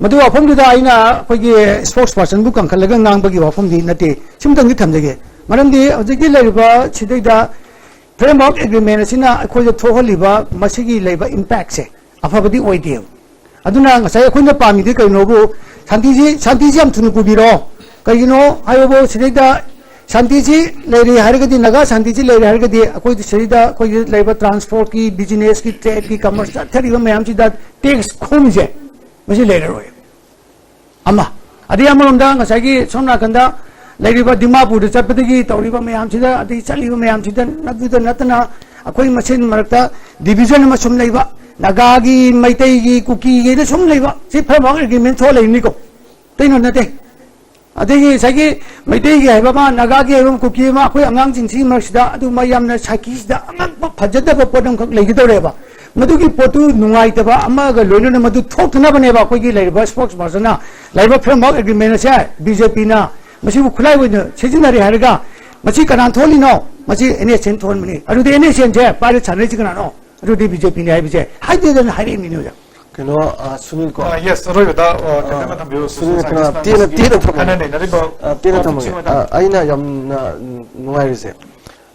मदु वफम दुदा आइना कोगी स्पोक्स पर्सन बु कंखलगा ngang वफम दी नते सिमतंगी थमजगे मरमदी हजकी लेबा छिदैदा फ्रेमवर्क एग्रीमेंट सिना अखोज थोहलिबा मसिगी लेबा इंपैक्ट से अफबदी ओइदे अदुना ngasai अखोना पामिदि कइनोबु शांतिजी हम थुनु पुबिरो कईनो हाइबो सिदा शांतिजी लेरी हरगदी नगा शांतिजी लेरी हरगदी कोई सिदा कोई लेबर ट्रांसपोर्ट की बिजनेस की ट्रेड की कमर्स थरीब मैम सिदा टैक्स खोमजे मसे लेर होय अमा ꯑꯗꯩ ꯑꯃꯔꯣꯝꯗ ꯉꯁꯥꯏꯒꯤ ꯁꯣꯝ ꯅꯥꯀꯟꯗ ꯂꯩꯔꯤꯕ ꯗꯤꯃꯥꯄꯨꯔꯗ ꯆꯠꯄꯗꯒꯤ ꯇꯧꯔꯤꯕ ꯃꯌꯥꯝꯁꯤꯗ ꯑꯗꯩ ꯆꯠꯂꯤꯕ ꯃꯌꯥꯝꯁꯤꯗ ꯅꯠꯇꯨꯗ ꯅꯠꯇꯅ ꯑꯩꯈꯣꯏ ꯃꯁꯦꯟ ꯃꯔꯛꯇ ꯗꯤꯕꯤꯖꯟ ꯑꯃ ꯁꯨꯝ ꯂꯩꯕ ꯅꯥꯒꯥꯒꯤ ꯃꯩꯇꯩꯒꯤ ꯀꯨꯀꯤꯒꯤꯗ ꯁꯨꯝ ꯂꯩꯕ ꯁꯤ ꯐ꯭ꯔꯦꯝꯋꯥꯔꯛ ꯑꯦꯒ꯭ꯔꯤꯃꯦꯟ ꯊꯣꯛꯑ ꯂꯩꯕꯅꯤꯀꯣ ꯀꯩꯅꯣ ꯅꯠꯇꯦ ꯑꯗꯒꯤ ꯉꯁꯥꯏꯒꯤ ꯃꯩꯇꯩꯒꯤ ꯍꯥꯏꯕ ꯑꯃ ꯅꯥꯒꯥꯒꯤ ꯍꯥꯏꯕ ꯀꯨꯀꯤ ꯑꯃ ꯑꯩꯈꯣꯏ ꯑꯉꯥꯡꯁꯤꯡꯁꯤꯒꯤ ꯃꯔꯛꯁꯤꯗ ꯑꯗꯨꯃ ꯌꯥꯝꯅ ꯁꯥꯏꯀꯤꯁꯤꯗ ꯑꯉꯛꯄ ꯐꯖꯗꯕ ꯄꯣꯠ ꯑꯃꯈꯛ ꯂꯩꯒꯗꯧꯔꯦꯕ ꯃꯗꯨꯒꯤ ꯄꯣꯠꯇꯨ ꯅꯨꯡꯉꯥꯏꯇꯕ ꯑꯃꯒ ꯂꯣꯏꯅꯅ ꯃꯗꯨ ꯊꯣꯛꯇꯅꯕꯅꯦꯕ ꯑꯩꯈꯣꯏꯒꯤ ꯂꯩꯔꯤꯕ ꯁ꯭ꯄꯣꯛꯁ ꯄꯔꯁꯟꯅ ꯂꯩꯔꯤꯕ ꯐ꯭ꯔꯦꯝꯋꯥꯔꯛ ꯑꯦꯒ꯭ꯔꯤꯃꯦꯟ ꯑꯁꯦ ꯕꯤꯖꯦꯄꯤꯅ ꯃꯁꯤꯕꯨ ꯈꯨꯠꯂꯥꯏ ꯑꯣꯏꯅ ꯁꯤꯖꯤꯟꯅꯔꯦ ꯍꯥꯏꯔꯒ ꯃꯁꯤ ꯀꯅꯥ ꯊꯣꯛꯍꯜꯂꯤꯅꯣ ꯃꯁꯤ NSN ꯊꯣꯛꯍꯟꯕꯅꯤ ꯑꯗꯨꯗꯤ NSNꯁꯦ ꯄꯥꯏꯔ ꯁꯥꯟꯅꯔꯤꯁꯤ ꯀꯅꯥꯅꯣ ꯑꯗꯨꯗꯤ ꯕꯤꯖꯦꯄꯤꯅꯤ ꯍꯥꯏꯕꯁꯦ ꯍꯥꯏꯗꯦꯗꯅ ꯍꯥꯏꯔꯛꯏꯅꯤꯅꯦ ꯍꯧꯖꯤꯛ
keno sunil ko
Yes, Rohita, kailangan tayo
sunil kena tena thamage aina yam nuai rise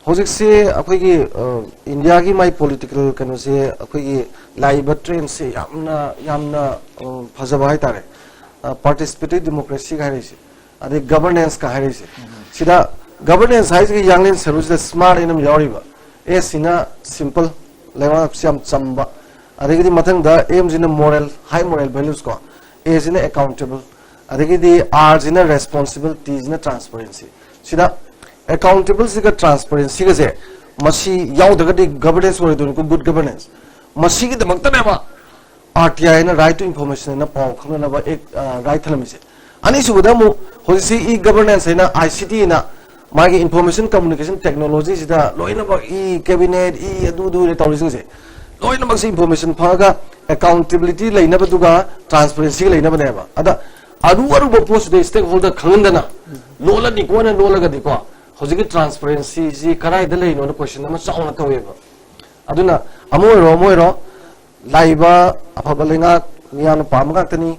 hojik se akhoi gi india gi mai political keno se akhoi gi laiba trend se yamna phajaba hai tare participatory democracy ga rise ade governance ka hai rise sida governance hai gi yanglen service smart inam yoriba e sina simple lewa siam chamba adagidi mathang da aim jina moral high moral values ko a jina accountable adagidi r jina responsible t jina transparency sida accountable siga transparency ga je masi yaudagadi governance ore dun ko good governance masi gi damakta ne ba RTI na right to information na paw khana na ba ek right thalam se ani subada mu hosi e governance na ICT na magi information communication technology sida loina ba e cabinet e adu ne tawri se loina mag information phaga accountability leina baduga transparency leina baneba ada aru bo post de stakeholder khangandana lola ni ko na lola ga di ko hojiki transparency ji karai da leino na question na chauna taweba aduna amoiro laiba afaba lenga miyan pamga tani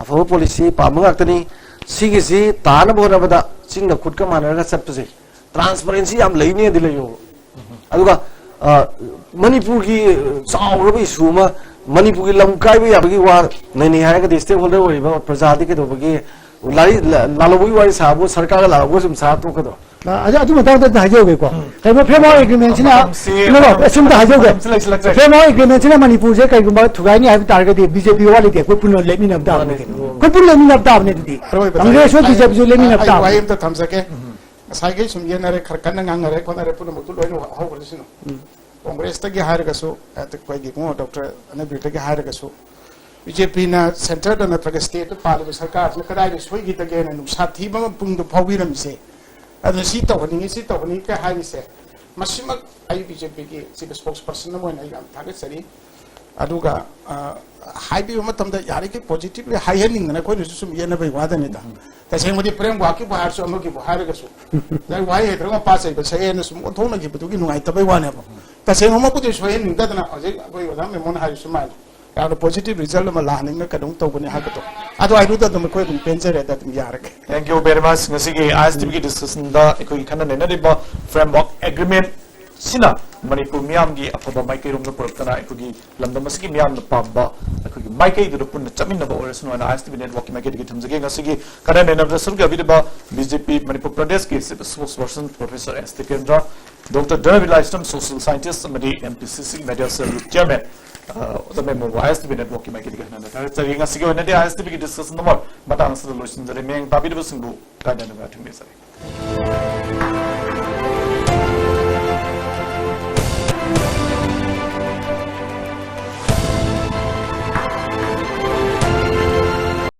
afaba policy pamga tani sigi ji tana bona bada chingna khutka manara sapse transparency am leine di leyo aduga Manipur ki saurabi suma Manipur ki lamkai bi abagi wa nani hai ka stakeholder oi ba prajati ke do bagi lari lalobui wa sabu sarkar la go sum sa to ka do
adu mata da hajoge ko kai ma framework agreement sina no asum da hajoge framework agreement sina Manipur je kai gumba thugai ni hai target de BJP wa le de ko puno le min abda ne ko puno le min abda ne di amre so BJP jo le min abda
wa im ta tham sake sai ge sum yena re kharkan ngang re ko na re puno mutu loino ha ho sino Congress ta gi hire gaso at ko gi mo Dr. ana bi ta gi hire gaso BJP na center da na tra state pal ba sarkar na kadai ni soi gi ta ge na nu sathi ba pung do phawi ram se adu si ta wani ka hai se masima ai BJP gi si spokesperson mo na yam ta ge sari aduga hai bi ma tam da yari ki positively hai hening na ko ni sum yena bai wa da ni da ta sai mo di prem wa ki ba har so mo ki ba hire gaso dai wai he tra pa sai ba sai na sum thong na gi bu gi nu ai ta bai wa ne ba ta sai mo ku di so hening da na ajik ko yo da me mon hai sum mai ya the positive result ma la ning na ka dong to ko ni ha ka to adu ai ru da dum ko dum pensare da dum yar ke
Thank you very much. Ngasi ki ISTB ki discussion da ikoi khana ne na ba framework agreement sina Manipur miyam gi afaba maikai rom na purtana ikoi lamdam asigi miyam na pamba ikoi maikai du pun chamin na ba oras no na ISTB network ki maikai gi thamjage ngasi ki kana ne na dasur ga bi ba BJP Manipur Pradesh ki spokesperson Professor S. Kendra Dr. Dervila Islam social scientist amadi MPCC media cell chairman the memo ISTB network ki maikai gi hana na tari ngasi ki na de ISTB ki discussion no mata answer solution jare meng tabi de singbu ka na na thme sare